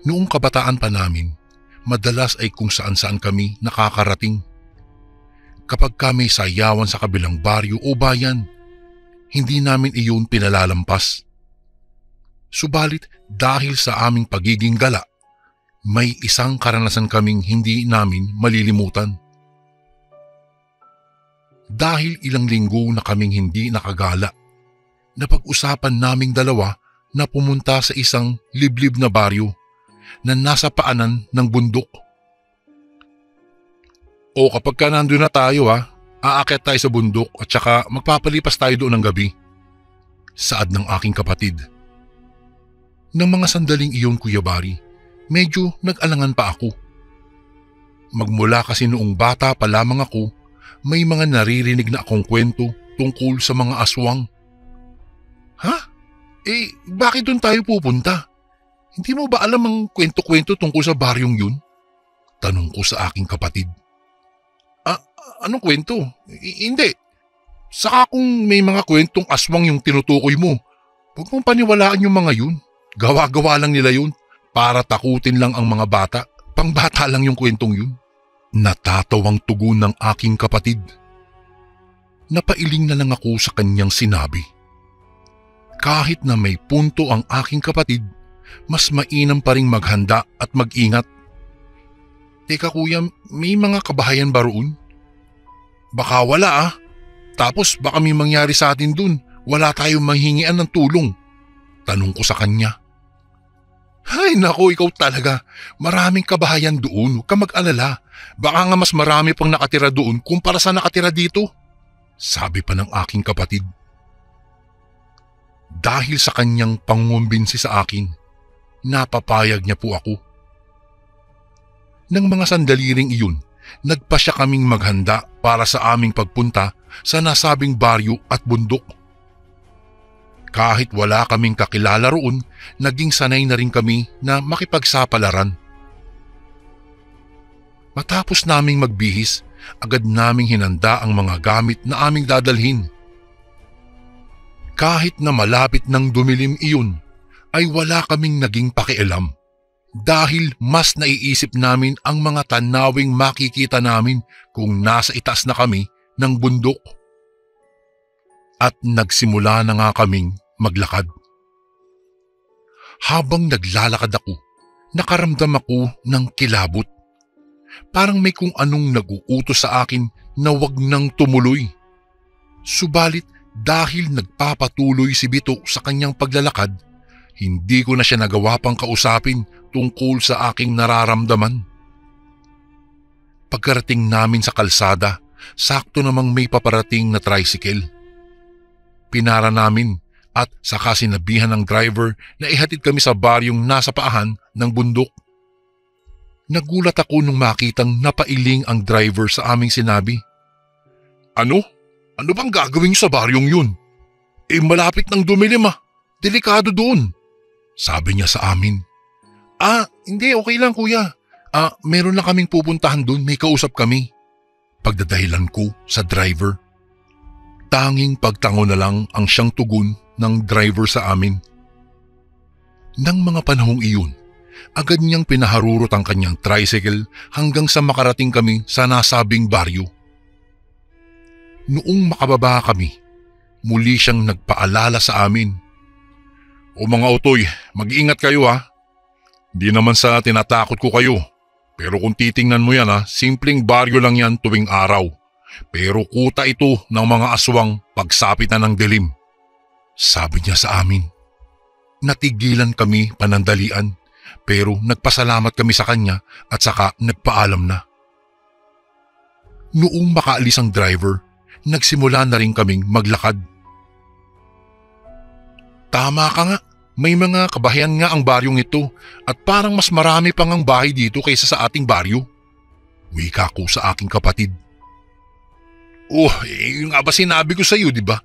Noong kabataan pa namin, madalas ay kung saan-saan kami nakakarating. Kapag kami sayawan sa kabilang baryo o bayan, hindi namin iyon pinalalampas. Subalit dahil sa aming pagiging gala, may isang karanasan kaming hindi namin malilimutan. Dahil ilang linggo na kaming hindi nakagala, napag-usapan naming dalawa na pumunta sa isang liblib na baryo na nasa paanan ng bundok. O kapag ka nandun na tayo aakyat tayo sa bundok at saka magpapalipas tayo doon ng gabi. Saad ng aking kapatid. Nang mga sandaling iyon, Kuya Bari, medyo nag-alangan pa ako. Magmula kasi noong bata pa lamang ako, may mga naririnig na akong kwento tungkol sa mga aswang. Ha? Bakit doon tayo pupunta? Hindi mo ba alam ang kwento-kwento tungkol sa baryong yun? Tanong ko sa aking kapatid. Anong kwento? Hindi. Saka kung may mga kwentong aswang yung tinutukoy mo, huwag mong paniwalaan yung mga yun. Gawa-gawa lang nila yun para takutin lang ang mga bata. Pangbata lang yung kwentong yun. Natatawang tugon ng aking kapatid. Napailing na lang ako sa kanyang sinabi. Kahit na may punto ang aking kapatid, mas mainam pa ring maghanda at mag-ingat. Teka kuya, may mga kabahayan ba roon? Baka wala Tapos baka may mangyari sa atin dun. Wala tayong manghingian ng tulong. Tanong ko sa kanya. Ay nako, ikaw talaga. Maraming kabahayan doon. Huwag ka mag-alala. Baka nga mas marami pang nakatira doon kumpara sa nakatira dito. Sabi pa ng aking kapatid. Dahil sa kanyang pangumbinsi sa akin, napapayag niya po ako. Nang mga sandali ring iyon, nagpa siya kaming maghanda para sa aming pagpunta sa nasabing baryo at bundok. Kahit wala kaming kakilala roon, naging sanay na rin kami na makipagsapalaran. Matapos naming magbihis, agad naming hinanda ang mga gamit na aming dadalhin. Kahit na malapit ng dumilim iyon, ay wala kaming naging pakialam dahil mas naiisip namin ang mga tanawing makikita namin kung nasa itaas na kami ng bundok. At nagsimula na nga kaming maglakad. Habang naglalakad ako, nakaramdam ako ng kilabot. Parang may kung anong nag-uutos sa akin na wag nang tumuloy. Subalit dahil nagpapatuloy si Bito sa kanyang paglalakad, hindi ko na siya nagawa pang kausapin tungkol sa aking nararamdaman. Pagkarating namin sa kalsada, sakto namang may paparating na tricycle. Pinara namin at saka sinabihan ng driver na ihatid kami sa baryong nasa paahan ng bundok. Nagulat ako nung makitang napailing ang driver sa aming sinabi. Ano? Ano bang gagawin niyo sa baryong yun? Malapit ng dumilim Delikado doon. Sabi niya sa amin. Hindi, okay lang kuya. Meron lang kaming pupuntahan doon, may kausap kami. Pagdadahilan ko sa driver. Tanging pagtango na lang ang siyang tugon ng driver sa amin. Nang mga panahong iyon, agad niyang pinaharurot ang kanyang tricycle hanggang sa makarating kami sa nasabing baryo. Noong makababa kami, muli siyang nagpaalala sa amin. O mga otoy, mag-iingat kayo Di naman sa tinatakot ko kayo. Pero kung titingnan mo yan simpleng baryo lang yan tuwing araw. Pero kuta ito ng mga aswang pagsapit na ng dilim. Sabi niya sa amin. Natigilan kami panandalian pero nagpasalamat kami sa kanya at saka nagpaalam na. Noong makaalis ang driver, nagsimula na rin kaming maglakad. Tama ka nga, may mga kabahayan nga ang baryong ito at parang mas marami pang ang bahay dito kaysa sa ating baryo. Wika ko sa aking kapatid. Yung nga ba sinabi ko sa iyo, di ba?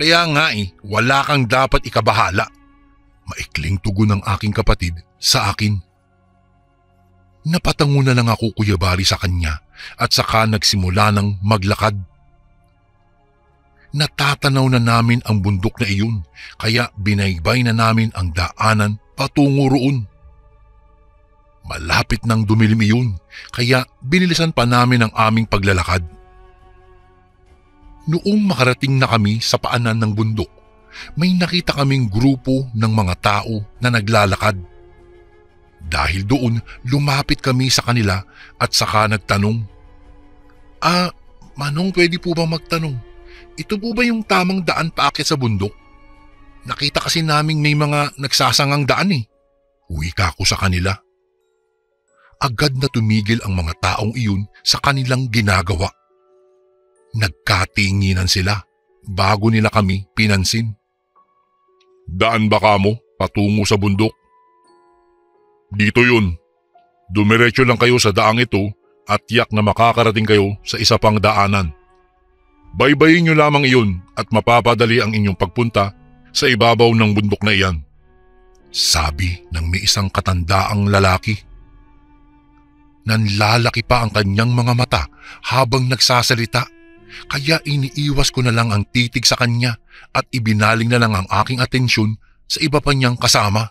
Kaya nga wala kang dapat ikabahala. Maikling tugon ng aking kapatid sa akin. Napatango na lang ako Kuya Bari sa kanya at saka nagsimula ng maglakad. Natatanaw na namin ang bundok na iyon kaya binaybay na namin ang daanan patungo roon. Malapit nang dumilim iyon kaya binilisan pa namin ang aming paglalakad. Noong makarating na kami sa paanan ng bundok, may nakita kaming grupo ng mga tao na naglalakad. Dahil doon, lumapit kami sa kanila at saka nagtanong, Manong, pwede po bang magtanong? Ito po ba yung tamang daan paakyat sa bundok? Nakita kasi naming may mga nagsasangang daan eh. Wika ko sa kanila. Agad na tumigil ang mga taong iyon sa kanilang ginagawa. Nagkatinginan sila bago nila kami pinansin. Daan ba kamo patungo sa bundok? Dito yun. Dumiretso lang kayo sa daang ito at tiyak na makakarating kayo sa isa pang daanan. Baybayin nyo lamang iyon at mapapadali ang inyong pagpunta sa ibabaw ng bundok na iyan. Sabi ng may isang katandaang lalaki. Nanlalaki pa ang kanyang mga mata habang nagsasalita, kaya iniiwas ko na lang ang titig sa kanya at ibinaling na lang ang aking atensyon sa iba pa niyang kasama.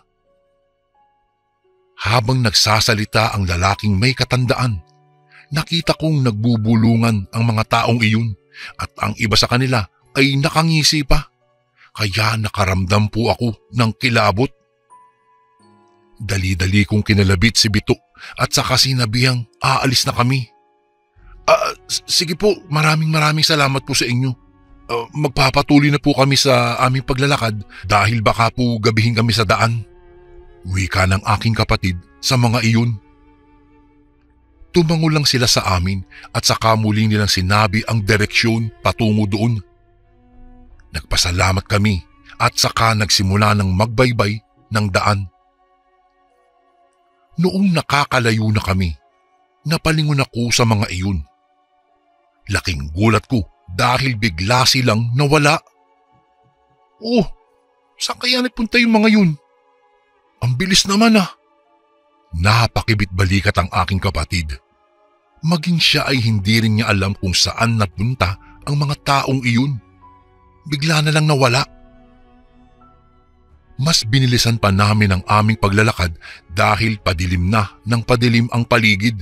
Habang nagsasalita ang lalaking may katandaan, nakita kong nagbubulungan ang mga taong iyon at ang iba sa kanila ay nakangisi pa, kaya nakaramdam po ako ng kilabot. Dali-dali kong kinalabit si Bito at saka sinabihang aalis na kami. Sige po, maraming salamat po sa inyo. Magpapatuloy na po kami sa aming paglalakad dahil baka po gabihin kami sa daan. Wika ng aking kapatid sa mga iyon. Tumango lang sila sa amin at saka muli nilang sinabi ang direksyon patungo doon. Nagpasalamat kami at saka nagsimula ng magbaybay ng daan. Noong nakakalayo na kami, napalingon ako sa mga iyon. Laking gulat ko dahil bigla silang nawala. Saan kaya nagpunta yung mga yun? Ang bilis naman ah. Napakibit balikat ang aking kapatid. Maging siya ay hindi rin niya alam kung saan napunta ang mga taong iyon. Bigla na lang nawala. Mas binilisan pa namin ang aming paglalakad dahil padilim na ng padilim ang paligid.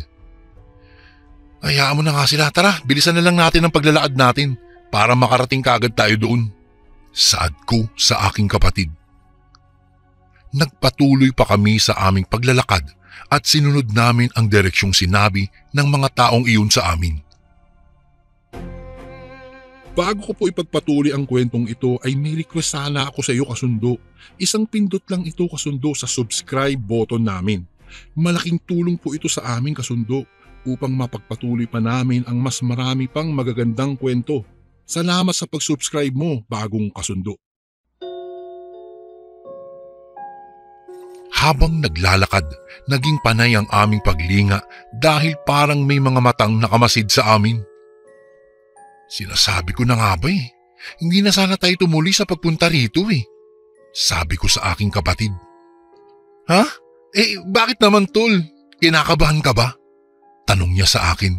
Hayaan mo na nga sila, tara, bilisan na lang natin ang paglalakad natin para makarating kaagad tayo doon. Saad ko sa aking kapatid. Nagpatuloy pa kami sa aming paglalakad at sinunod namin ang direksyong sinabi ng mga taong iyon sa amin. Bago ko po ipagpatuloy ang kwentong ito ay may request sana ako sa iyo kasundo. Isang pindot lang ito kasundo sa subscribe button namin. Malaking tulong po ito sa aming kasundo upang mapagpatuloy pa namin ang mas marami pang magagandang kwento. Salamat sa pag-subscribe mo, bagong kasundo. Habang naglalakad, naging panay ang aming paglinga dahil parang may mga matang nakamasid sa amin. Sinasabi ko na nga ba hindi na sana tayo tumuli sa pagpunta rito Sabi ko sa aking kapatid. Ha? Bakit naman tol? Kinakabahan ka ba? Tanong niya sa akin.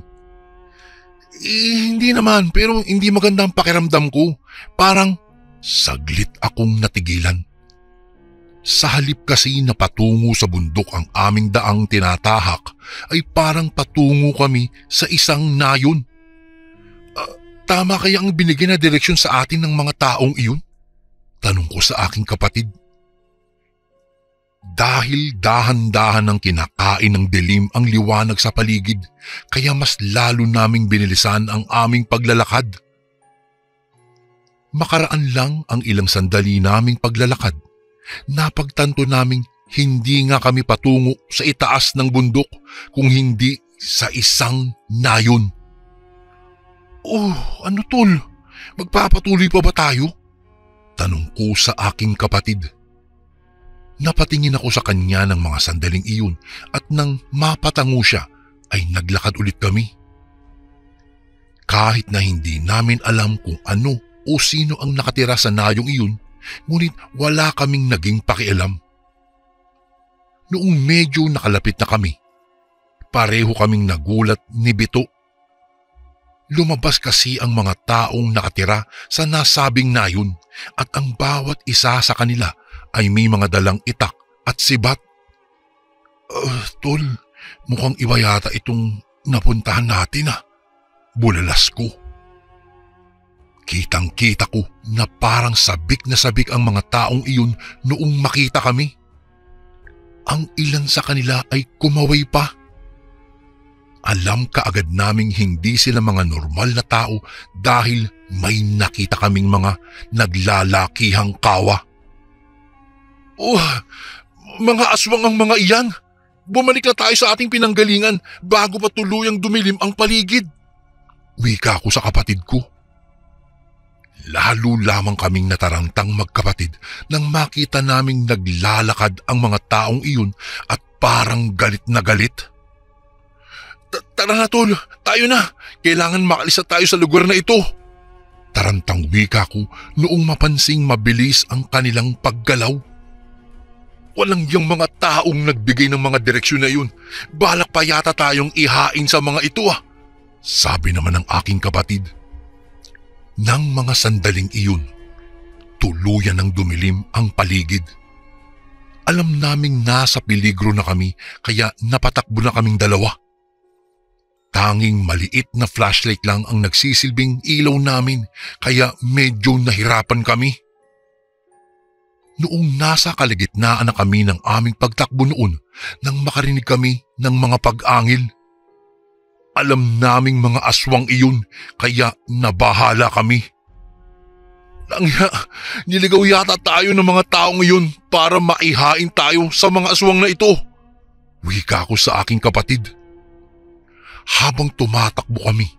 Hindi naman, pero hindi maganda ang pakiramdam ko. Parang saglit akong natigilan. Sa halip kasi na patungo sa bundok ang aming daang tinatahak, ay parang patungo kami sa isang nayon. Tama kaya ang binigyan na direksyon sa atin ng mga taong iyon? Tanong ko sa aking kapatid. Dahil dahan-dahan ang kinakain ng dilim ang liwanag sa paligid, kaya mas lalo naming binilisan ang aming paglalakad. Makaraan lang ang ilang sandali naming paglalakad, napagtanto naming hindi nga kami patungo sa itaas ng bundok kung hindi sa isang nayon. Ano tol? Magpapatuloy pa ba tayo? Tanong ko sa aking kapatid. Napatingin ako sa kanya ng mga sandaling iyon at nang mapatango siya ay naglakad ulit kami. Kahit na hindi namin alam kung ano o sino ang nakatira sa nayong iyon, ngunit wala kaming naging pakialam. Noong medyo nakalapit na kami, pareho kaming nagulat ni Bito Lumabas kasi ang mga taong nakatira sa nasabing nayon at ang bawat isa sa kanila ay may mga dalang itak at sibat. Tol, mukhang iba yata itong napuntahan natin Bulalas ko. Kitang-kita ko na parang sabik na sabik ang mga taong iyon noong makita kami. Ang ilan sa kanila ay kumaway pa. Alam kaagad naming hindi sila mga normal na tao dahil may nakita kaming mga naglalakihang kawa. Mga aswang ang mga iyan. Bumalik na tayo sa ating pinanggalingan bago pa tuluyang dumilim ang paligid. Wika ko sa kapatid ko. Lalo lamang kaming natarantang magkapatid nang makita naming naglalakad ang mga taong iyon at parang galit na galit. Tara na tol, tayo na. Kailangan makalis na tayo sa lugar na ito. Tarantang wika ko noong mapansing mabilis ang kanilang paggalaw. Walang yung mga taong nagbigay ng mga direksyon na yun. Balak pa yata tayong ihain sa mga ito sabi naman ng aking kapatid. Nang mga sandaling iyon, tuluyan ng dumilim ang paligid. Alam naming nasa peligro na kami kaya napatakbo na kaming dalawa. Tanging maliit na flashlight lang ang nagsisilbing ilaw namin kaya medyo nahirapan kami. Noong nasa kalagitnaan na kami ng aming pagtakbo noon nang makarinig kami ng mga pag-angil. Alam naming mga aswang iyon kaya nabahala kami. Niligaw yata tayo ng mga taong iyon para maihain tayo sa mga aswang na ito. Wika ko sa aking kapatid. Habang tumatakbo kami,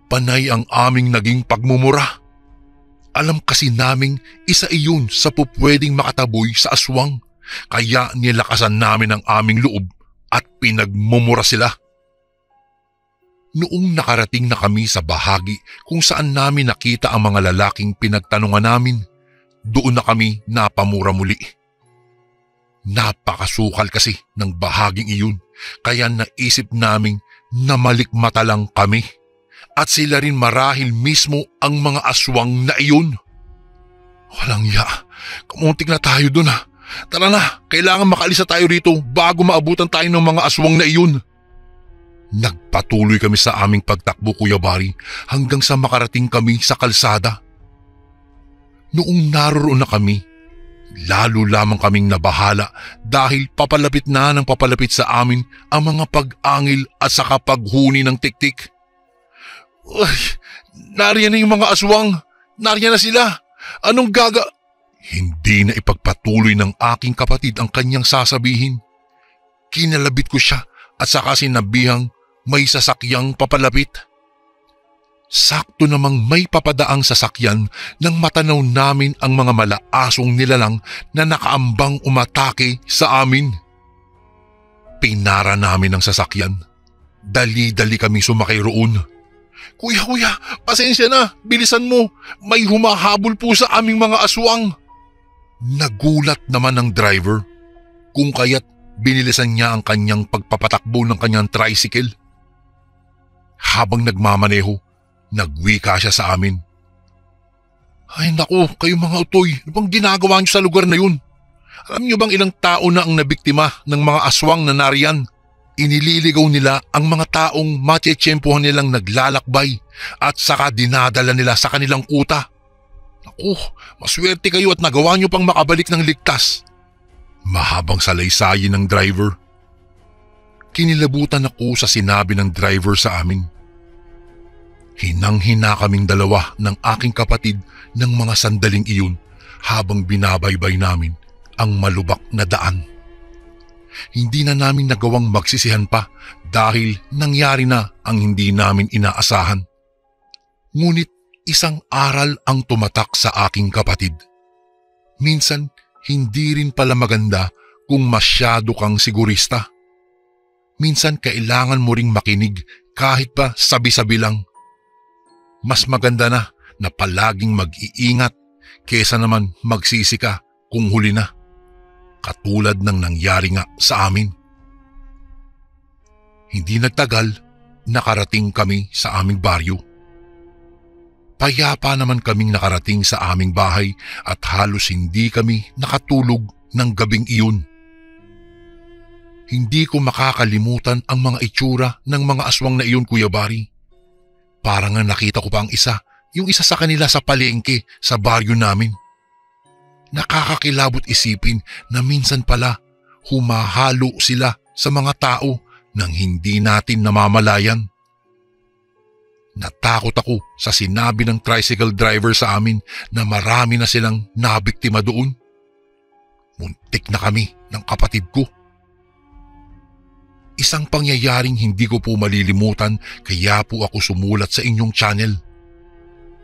panay ang aming naging pagmumura. Alam kasi naming isa iyon sa pupwedeng makataboy sa aswang, kaya nilakasan namin ang aming loob at pinagmumura sila. Noong nakarating na kami sa bahagi kung saan namin nakita ang mga lalaking pinagtanungan namin, doon na kami napamura muli. Napakasukal kasi ng bahaging iyon, kaya naisip naming na malikmata lang kami at sila rin marahil mismo ang mga aswang na iyon. Walang ya, kamuntik na tayo dun Tara na, kailangan makaalis na tayo rito bago maabutan tayo ng mga aswang na iyon. Nagpatuloy kami sa aming pagtakbo, Kuya Bari, hanggang sa makarating kami sa kalsada. Noong naroon na kami, lalo lamang kaming nabahala dahil papalapit na ng papalapit sa amin ang mga pag-angil at saka paghuni ng tiktik. Nariyan na yung mga aswang. Nariyan na sila. Anong Hindi na ipagpatuloy ng aking kapatid ang kanyang sasabihin. Kinalabit ko siya at saka sinabihang may sasakyang papalapit. Sakto namang may papadaang sasakyan nang matanaw namin ang mga malaasong nilalang na nakaambang umatake sa amin. Pinara namin ang sasakyan. Dali-dali kami sumakay roon. Kuya, pasensya na, bilisan mo. May humahabol po sa aming mga aswang. Nagulat naman ang driver kung kaya't binilisan niya ang kanyang pagpapatakbo ng kanyang tricycle. Habang nagmamaneho, nagwika siya sa amin. Ay naku, kayong mga utoy, ano bang ginagawa niyo sa lugar na yun? Alam niyo bang ilang tao na ang nabiktima ng mga aswang na nariyan? Inililigaw nila ang mga taong matiyempohan nilang naglalakbay at saka dinadala nila sa kanilang kuta. Naku, maswerte kayo at nagawa niyo pang makabalik ng ligtas. Mahabang salaysayin ng driver. Kinilabutan ako sa sinabi ng driver sa amin. Hinang-hina kaming dalawa ng aking kapatid ng mga sandaling iyon habang binabaybay namin ang malubak na daan. Hindi na namin nagawang magsisihan pa dahil nangyari na ang hindi namin inaasahan. Ngunit isang aral ang tumatak sa aking kapatid. Minsan, hindi rin pala maganda kung masyado kang sigurista. Minsan kailangan mo ring makinig kahit pa sabi-sabi lang. Mas maganda na palaging mag-iingat kesa naman magsisi ka kung huli na. Katulad ng nangyari nga sa amin. Hindi nagtagal, nakarating kami sa aming baryo. Payapa naman kaming nakarating sa aming bahay at halos hindi kami nakatulog ng gabing iyon. Hindi ko makakalimutan ang mga itsura ng mga aswang na iyon, Kuya Bari. Parang nga nakita ko pa ang isa, yung isa sa kanila sa palengke sa baryo namin. Nakakakilabot isipin na minsan pala humahalo sila sa mga tao nang hindi natin namamalayan. Natakot ako sa sinabi ng tricycle driver sa amin na marami na silang nabiktima doon. Muntik na kami ng kapatid ko. Isang pangyayaring hindi ko po malilimutan kaya po ako sumulat sa inyong channel.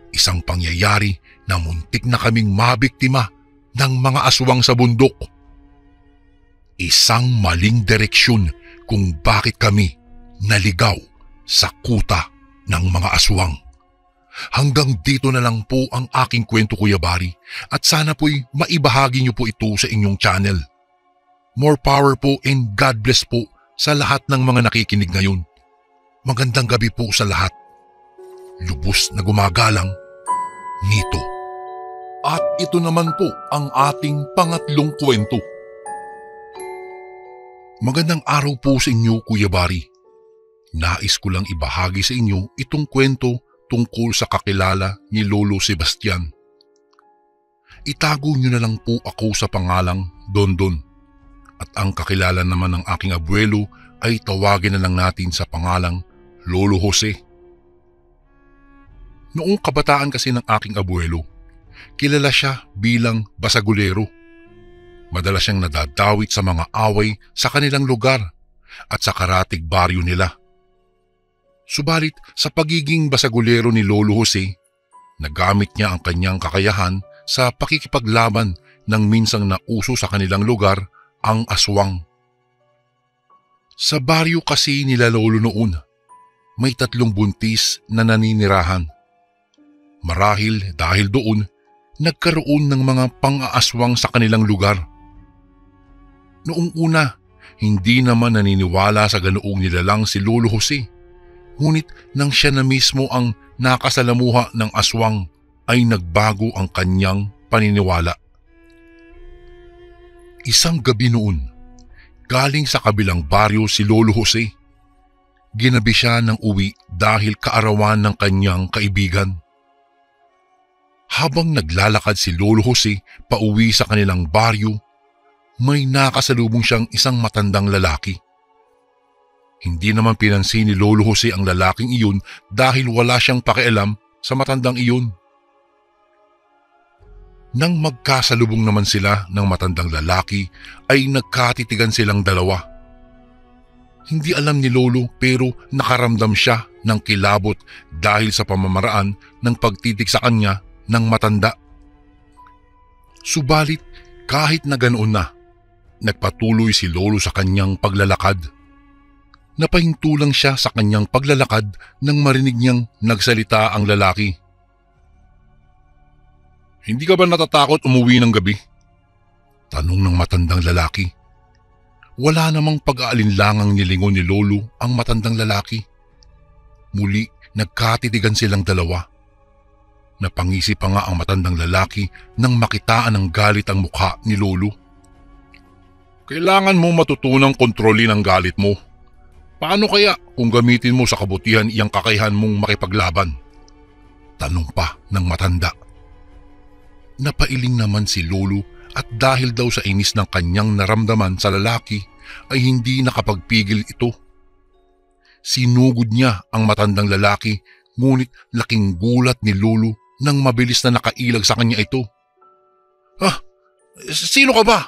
Isang pangyayari na muntik na kaming mabiktima ng mga aswang sa bundok. Isang maling direksyon kung bakit kami naligaw sa kuta ng mga aswang. Hanggang dito na lang po ang aking kwento, Kuya Bari, at sana po'y maibahagi niyo po ito sa inyong channel. More power po and God bless po sa lahat ng mga nakikinig ngayon. Magandang gabi po sa lahat. Lubos na gumagalang, Nito. At ito naman po ang ating pangatlong kwento. Magandang araw po sa inyo, Kuya Bari. Nais ko lang ibahagi sa inyo itong kwento tungkol sa kakilala ni Lolo Sebastian. Itago niyo na lang po ako sa pangalang Dondon at ang kakilala naman ng aking abuelo ay tawagin na lang natin sa pangalang Lolo Jose. Noong kabataan kasi ng aking abuelo, kilala siya bilang basagulero. Madalas siyang nadadawit sa mga away sa kanilang lugar at sa karatig baryo nila. Subalit sa pagiging basagulero ni Lolo Jose, nagamit niya ang kanyang kakayahan sa pakikipaglaban ng minsang nauso sa kanilang lugar, ang aswang. Sa baryo kasi nila Lolo noon, may 3 buntis na naninirahan. Marahil dahil doon, nagkaroon ng mga pang-aaswang sa kanilang lugar. Noong una, hindi naman naniniwala sa ganoong nilalang si Lolo Jose. Ngunit nang siya na mismo ang nakasalamuha ng aswang ay nagbago ang kanyang paniniwala. Isang gabi noon, galing sa kabilang baryo si Lolo Jose. Ginabi siya ng uwi dahil kaarawan ng kanyang kaibigan. Habang naglalakad si Lolo Jose pauwi sa kanilang baryo, may nakasalubong siyang isang matandang lalaki. Hindi naman pinansin ni Lolo Jose ang lalaking iyon dahil wala siyang pakialam sa matandang iyon. Nang magkasalubong naman sila ng matandang lalaki ay nagkatitigan silang dalawa. Hindi alam ni Lolo pero nakaramdam siya ng kilabot dahil sa pamamaraan ng pagtitig sa kanya ng matanda. Subalit kahit na ganoon na, nagpatuloy si Lolo sa kanyang paglalakad. Napahinto lang siya sa kanyang paglalakad nang marinig niyang nagsalita ang lalaki. "Hindi ka ba natatakot umuwi ng gabi?" tanong ng matandang lalaki. Wala namang pag-aalinlangang nilingon ni Lolo ang matandang lalaki. Muli nagkatitigan silang dalawa. Napangisi pa nga ang matandang lalaki nang makitaan ng galit ang mukha ni Lolo. "Kailangan mo matutunang kontrolin ang galit mo. Paano kaya kung gamitin mo sa kabutihan iyang kakayahan mong makipaglaban?" tanong pa ng matanda. Napailing naman si Lolo at dahil daw sa inis ng kanyang naramdaman sa lalaki ay hindi nakapagpigil ito. Sinugod niya ang matandang lalaki ngunit laking gulat ni Lolo nang mabilis na nakailag sa kanya ito. "Ah, sino ka ba?"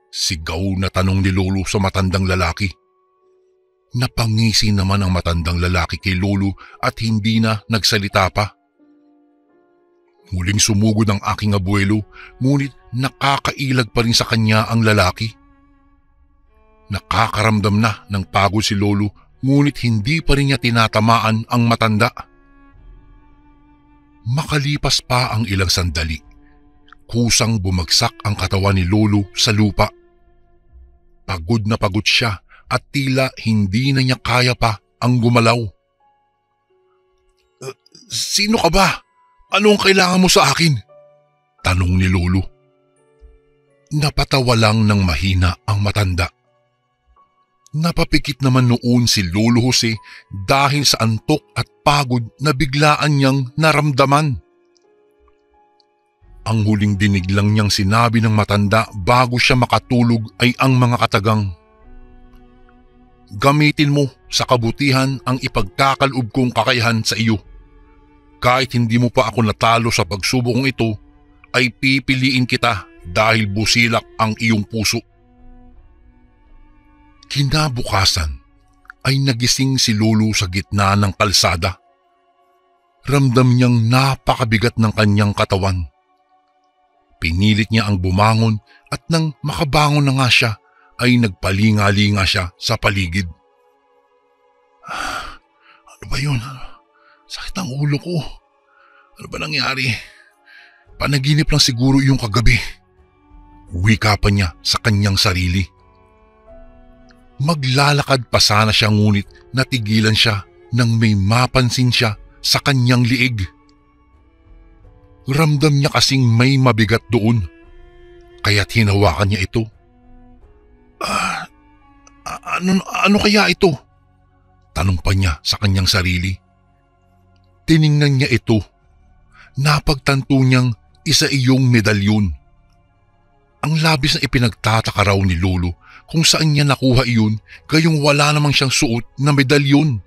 sigaw na tanong ni Lolo sa matandang lalaki. Napangisi naman ang matandang lalaki kay Lolo at hindi na nagsalita pa. Muling sumugod ang aking abuelo ngunit nakakailag pa rin sa kanya ang lalaki. Nakakaramdam na ng pagod si Lolo ngunit hindi pa rin niya tinatamaan ang matanda. Makalipas pa ang ilang sandali, kusang bumagsak ang katawan ni Lolo sa lupa. Pagod na pagod siya at tila hindi na niya kaya pa ang gumalaw. "Sino ka ba? Anong kailangan mo sa akin? Tanong ni Lolo. Napatawa lang ng mahina ang matanda. Napapikit naman noon si Lolo Jose dahil sa antok at pagod na biglaan niyang naramdaman. Ang huling dinig lang niyang sinabi ng matanda bago siya makatulog ay ang mga katagang, "Gamitin mo sa kabutihan ang ipagkakaloob kong kakayahan sa iyo. Kahit hindi mo pa ako natalo sa pagsubokong ito, ay pipiliin kita dahil busilak ang iyong puso." Kinabukasan ay nagising si Lolo sa gitna ng kalsada. Ramdam niyang napakabigat ng kanyang katawan. Pinilit niya ang bumangon at nang makabangon na nga siya ay nagpalinga-linga siya sa paligid. Ano ba yun? Sakit ang ulo ko. Ano ba nangyari? Panaginip lang siguro yung kagabi. Wika pa niya sa kanyang sarili. Maglalakad pa sana siya ngunit natigilan siya nang may mapansin siya sa kanyang liig. Ramdam niya kasing may mabigat doon, kaya't hinawakan niya ito. Ano kaya ito? Tanong pa niya sa kanyang sarili. Tiningnan niya ito. Napagtanto niyang isa iyong medalyon. Ang labis na ipinagtataka raw ni Lolo kung saan niya nakuha iyon gayong wala namang siyang suot na medalyon.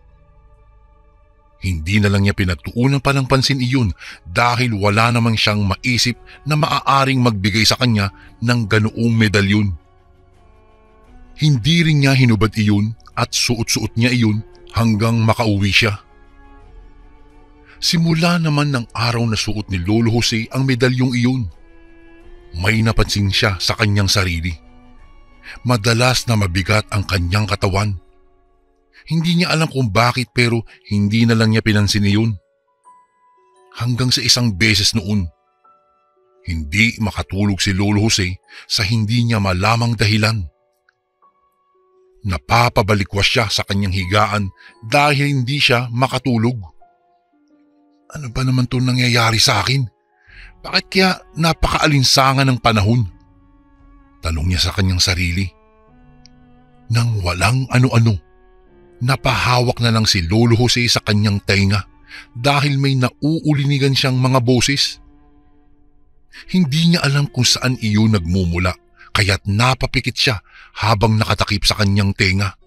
Hindi na lang niya pinagtuunan pa ng pansin iyon dahil wala namang siyang maisip na maaaring magbigay sa kanya ng ganoong medalyon. Hindi rin niya hinubad iyon at suot-suot niya iyon hanggang makauwi siya. Simula naman ng araw na suot ni Lolo Jose ang medalyong iyon, may napansin siya sa kanyang sarili. Madalas na mabigat ang kanyang katawan. Hindi niya alam kung bakit pero hindi na lang niya pinansin iyon. Hanggang sa isang beses noon, hindi makatulog si Lolo Jose sa hindi niya malamang dahilan. Napapabalikwas siya sa kanyang higaan dahil hindi siya makatulog. Ano ba naman ito nangyayari sa akin? Bakit kaya napakaalinsangan ng panahon? Tanong niya sa kanyang sarili. Nang walang ano-ano, napahawak na lang si Lolo Jose sa kanyang tainga dahil may nauulinigan siyang mga boses. Hindi niya alam kung saan iyon nagmumula kaya't napapikit siya habang nakatakip sa kanyang tenga.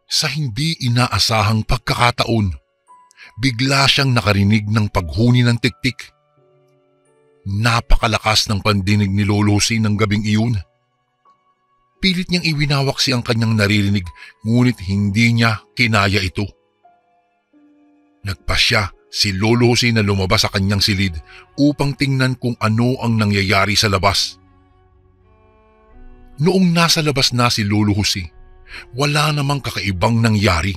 Sa hindi inaasahang pagkakataon, bigla siyang nakarinig ng paghuni ng tiktik. Napakalakas ng pandinig ni Lolo Jose ng gabing iyon. Pilit niyang iwinawaksi ang kanyang naririnig ngunit hindi niya kinaya ito. Nagpasya si Lolo Jose na lumabas sa kanyang silid upang tingnan kung ano ang nangyayari sa labas. Noong nasa labas na si Lolo Jose, wala namang kakaibang nangyari.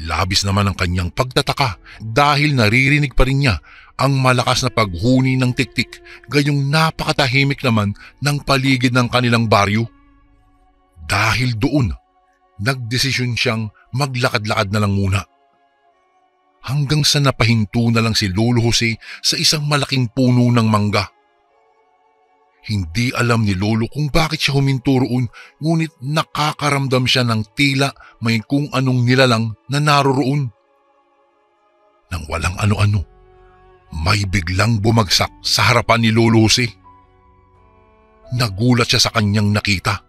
Labis naman ang kanyang pagtataka dahil naririnig pa rin niya ang malakas na paghuni ng tiktik gayong napakatahimik naman ng paligid ng kanilang baryo. Dahil doon, nagdesisyon siyang maglakad-lakad na lang muna. Hanggang sa napahinto na lang si Lolo Jose sa isang malaking puno ng mangga. Hindi alam ni Lolo kung bakit siya huminto roon ngunit nakakaramdam siya ng tila may kung anong nilalang na naroroon. Nang walang ano-ano, may biglang bumagsak sa harapan ni Lolo Jose. Nagulat siya sa kanyang nakita.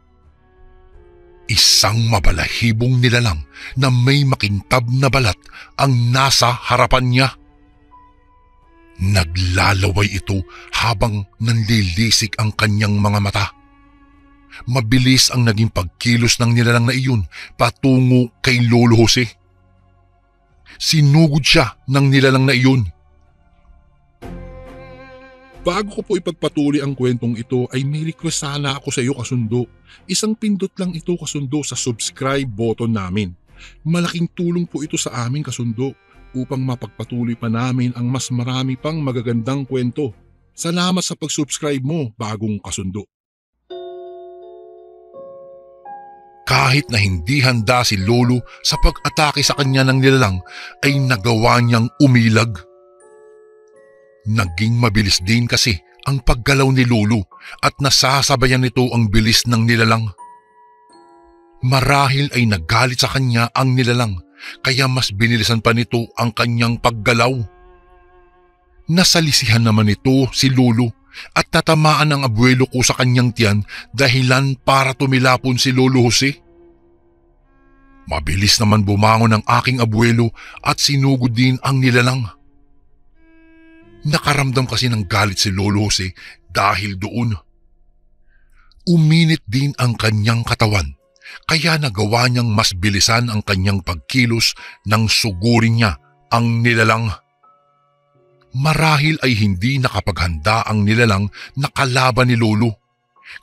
Isang mabalahibong nilalang na may makintab na balat ang nasa harapan niya. Naglalaway ito habang nanlilisik ang kanyang mga mata. Mabilis ang naging pagkilos ng nilalang na iyon patungo kay Lolo Jose. Sinugod siya ng nilalang na iyon. Bago ko po ipagpatuloy ang kwentong ito ay may request sana ako sa iyo kasundo. Isang pindot lang ito kasundo sa subscribe button namin. Malaking tulong po ito sa amin kasundo upang mapagpatuloy pa namin ang mas marami pang magagandang kwento. Salamat sa pag-subscribe mo, bagong kasundo. Kahit na hindi handa si Lolo sa pag-atake sa kanya ng nilalang ay nagawa niyang umilag. Naging mabilis din kasi ang paggalaw ni Lolo at nasasabayan nito ang bilis ng nilalang. Marahil ay nagalit sa kanya ang nilalang kaya mas binilisan pa nito ang kanyang paggalaw. Nasalisihan naman nito si Lolo at tatamaan ang abuelo ko sa kanyang tiyan dahilan para tumilapon si Lolo Jose. Mabilis naman bumangon ang aking abuelo at sinugod din ang nilalang. Nakaramdam kasi ng galit si Lolo Jose dahil doon. Uminit din ang kanyang katawan kaya nagawa niyang mas bilisan ang kanyang pagkilos nang sugurin niya ang nilalang. Marahil ay hindi nakapaghanda ang nilalang na kalaban ni Lolo,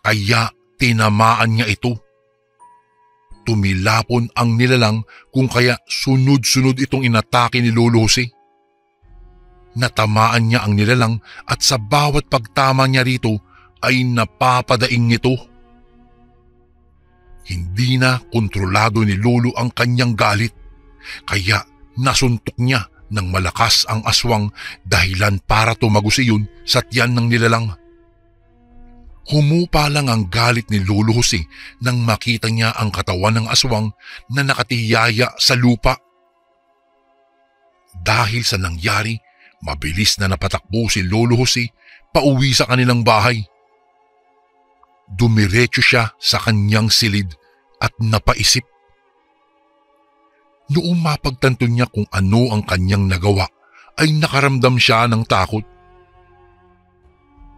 kaya tinamaan niya ito. Tumilapon ang nilalang kung kaya sunod-sunod itong inatake ni Lolo Jose. Natamaan niya ang nilalang at sa bawat pagtama niya rito ay napapadaing nito. Hindi na kontrolado ni Lolo ang kanyang galit, kaya nasuntok niya ng malakas ang aswang dahilan para tumagos iyon sa tiyan ng nilalang. Humupa lang ang galit ni Lolo Jose nang makita niya ang katawan ng aswang na nakatiyaya sa lupa. Dahil sa nangyari, mabilis na napatakbo si Lolo Jose pauwi sa kanilang bahay. Dumiretso siya sa kanyang silid at napaisip. Noong mapagtanto niya kung ano ang kanyang nagawa, ay nakaramdam siya ng takot.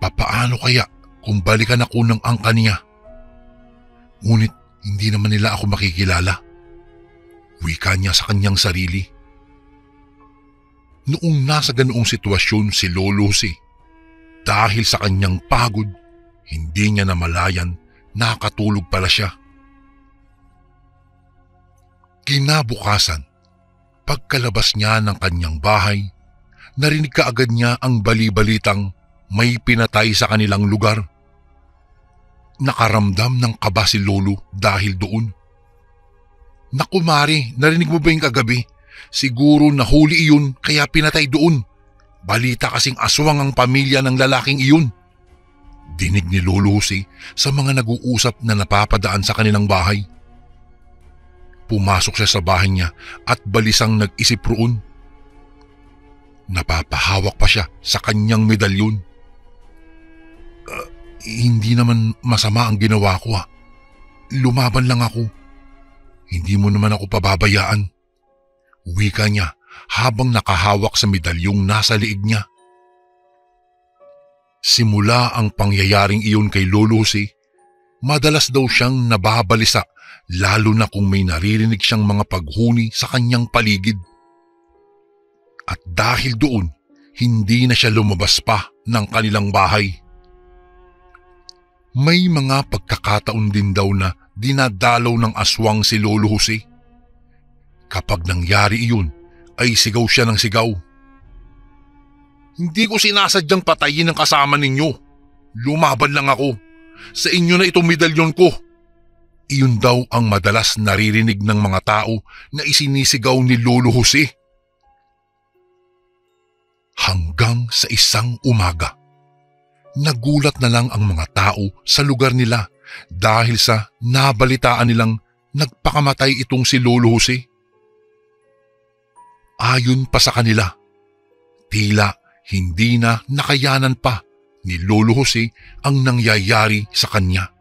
Papaano kaya kung balikan ako ng angka niya? Ngunit hindi naman nila ako makikilala. Wika niya sa kanyang sarili. Noong nasa ganoong sitwasyon si Lolo Jose, dahil sa kanyang pagod, hindi niya namalayan nakatulog pala siya. Kinabukasan, pagkalabas niya ng kanyang bahay, narinig kaagad niya ang bali-balitang may pinatay sa kanilang lugar. Nakaramdam ng kaba si Lolo dahil doon. Naku Mari, narinig mo ba yung kagabi? Siguro nahuli iyon kaya pinatay doon. Balita kasing aswang ang pamilya ng lalaking iyon. Dinig ni Lolo Jose sa mga nag-uusap na napapadaan sa kanilang bahay. Pumasok siya sa bahay niya at balisang nag-isip roon. Napapahawak pa siya sa kanyang medalyon. Hindi naman masama ang ginawa ko ha. Lumaban lang ako. Hindi mo naman ako pababayaan. Wika niya habang nakahawak sa medalyong nasa liig niya. Simula ang pangyayaring iyon kay Lolo Jose, madalas daw siyang nababalisa lalo na kung may naririnig siyang mga paghuni sa kanyang paligid. At dahil doon, hindi na siya lumabas pa ng kanilang bahay. May mga pagkakataon din daw na dinadalaw ng aswang si Lolo Jose. Kapag nangyari iyon, ay sigaw siya ng sigaw. Hindi ko sinasadyang patayin ang kasama ninyo. Lumaban lang ako. Sa inyo na itong medalyon ko. Iyon daw ang madalas naririnig ng mga tao na isinisigaw ni Lolo Jose. Hanggang sa isang umaga, nagulat na lang ang mga tao sa lugar nila dahil sa nabalitaan nilang nagpakamatay itong si Lolo Jose. Ayon pa sa kanila, tila hindi na nakayanan pa ni Lolo Jose ang nangyayari sa kanya.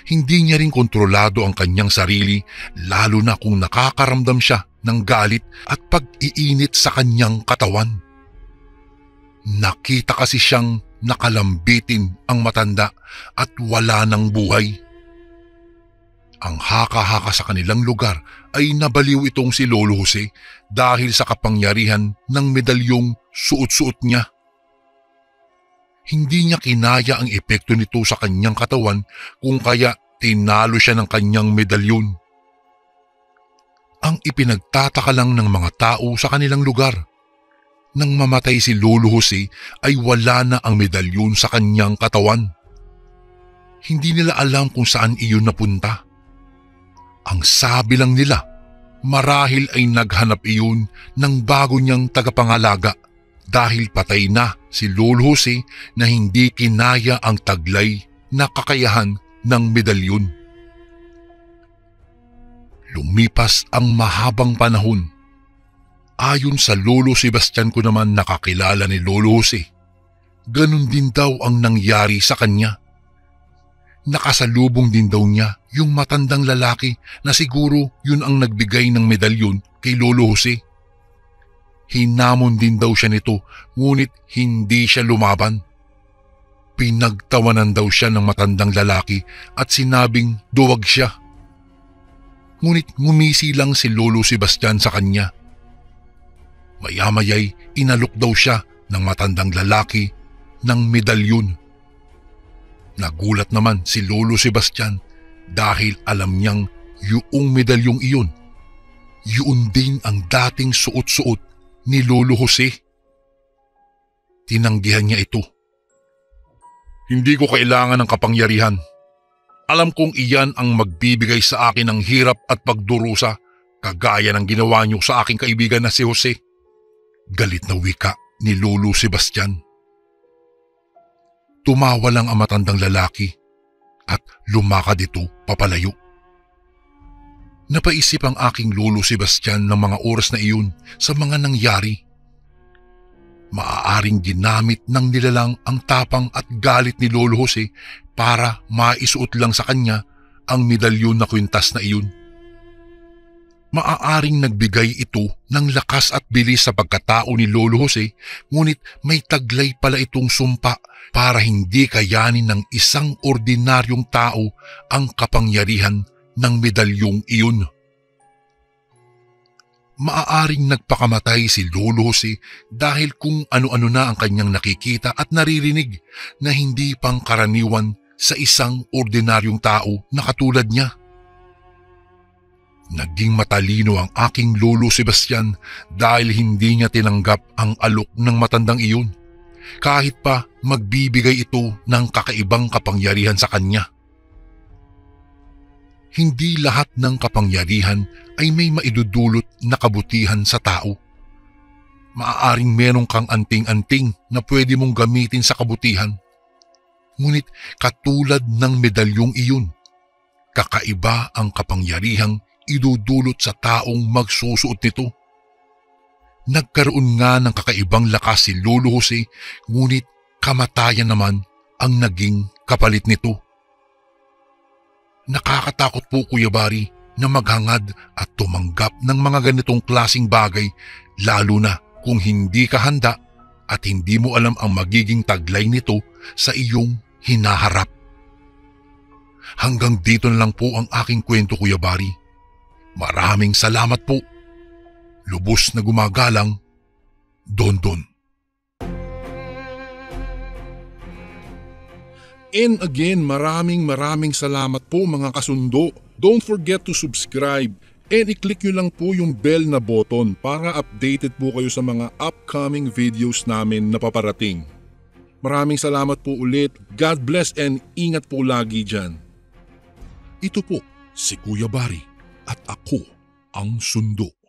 Hindi niya rin kontrolado ang kanyang sarili lalo na kung nakakaramdam siya ng galit at pag-iinit sa kanyang katawan. Nakita kasi siyang nakalambitin ang matanda at wala ng buhay. Ang haka-haka sa kanilang lugar ay nabaliw itong si Lolo Jose dahil sa kapangyarihan ng medalyong suot-suot niya. Hindi niya kinaya ang epekto nito sa kanyang katawan kung kaya tinalo siya ng kanyang medalyon. Ang ipinagtataka lang ng mga tao sa kanilang lugar. Nang mamatay si Lolo Jose ay wala na ang medalyon sa kanyang katawan. Hindi nila alam kung saan iyon napunta. Ang sabi lang nila, marahil ay naghanap iyon ng bago niyang tagapangalaga dahil patay na si Lolo Jose na hindi kinaya ang taglay na kakayahan ng medalyon. Lumipas ang mahabang panahon. Ayon sa Lolo Sebastian ko naman nakakilala ni Lolo Jose, ganun din daw ang nangyari sa kanya. Nakasalubong din daw niya yung matandang lalaki na siguro yun ang nagbigay ng medalyon kay Lolo Jose. Hinamon din daw siya nito ngunit hindi siya lumaban. Pinagtawanan daw siya ng matandang lalaki at sinabing duwag siya. Ngunit ngumisi lang si Lolo Sebastian sa kanya. Maya-maya'y inalok daw siya ng matandang lalaki ng medalyon. Nagulat naman si Lolo Sebastian dahil alam niyang yung medalyong iyon, yun din ang dating suot-suot ni Lolo Jose. Tinanggihan niya ito. Hindi ko kailangan ng kapangyarihan. Alam kong iyan ang magbibigay sa akin ng hirap at pagdurusa kagaya ng ginawa niyo sa aking kaibigan na si Jose. Galit na wika ni Lolo Sebastian. Tumawa lang ang matandang lalaki at lumakad ito papalayo. Napaisip ang aking Lolo Sebastian ng mga oras na iyon sa mga nangyari. Maaaring ginamit ng nilalang ang tapang at galit ni Lolo Jose para maisuot lang sa kanya ang medalyon na kwintas na iyon. Maaaring nagbigay ito ng lakas at bilis sa pagkatao ni Lolo Jose, ngunit may taglay pala itong sumpa para hindi kayanin ng isang ordinaryong tao ang kapangyarihan ng medalyong iyon. Maaaring nagpakamatay si Lolo Jose dahil kung ano-ano na ang kanyang nakikita at naririnig na hindi pangkaraniwan sa isang ordinaryong tao na katulad niya. Naging matalino ang aking Lolo Sebastian dahil hindi niya tinanggap ang alok ng matandang iyon, kahit pa magbibigay ito ng kakaibang kapangyarihan sa kanya. Hindi lahat ng kapangyarihan ay may maidudulot na kabutihan sa tao. Maaaring meron kang anting-anting na pwede mong gamitin sa kabutihan. Ngunit katulad ng medalyong iyon, kakaiba ang kapangyarihang idudulot sa taong magsusuot nito. Nagkaroon nga ng kakaibang lakas si Lolo Jose, ngunit kamatayan naman ang naging kapalit nito. Nakakatakot po, Kuya Bari, na maghangad at tumanggap ng mga ganitong klasing bagay, lalo na kung hindi ka handa at hindi mo alam ang magiging taglay nito sa iyong hinaharap. Hanggang dito na lang po ang aking kwento, Kuya Bari. Maraming salamat po. Lubos na gumagalang, Don Don. And again, maraming salamat po mga kasundo. Don't forget to subscribe and i-click nyo lang po yung bell na button para updated po kayo sa mga upcoming videos namin na paparating. Maraming salamat po ulit. God bless and ingat po lagi dyan. Ito po si Kuya Bari at ako ang Sundo.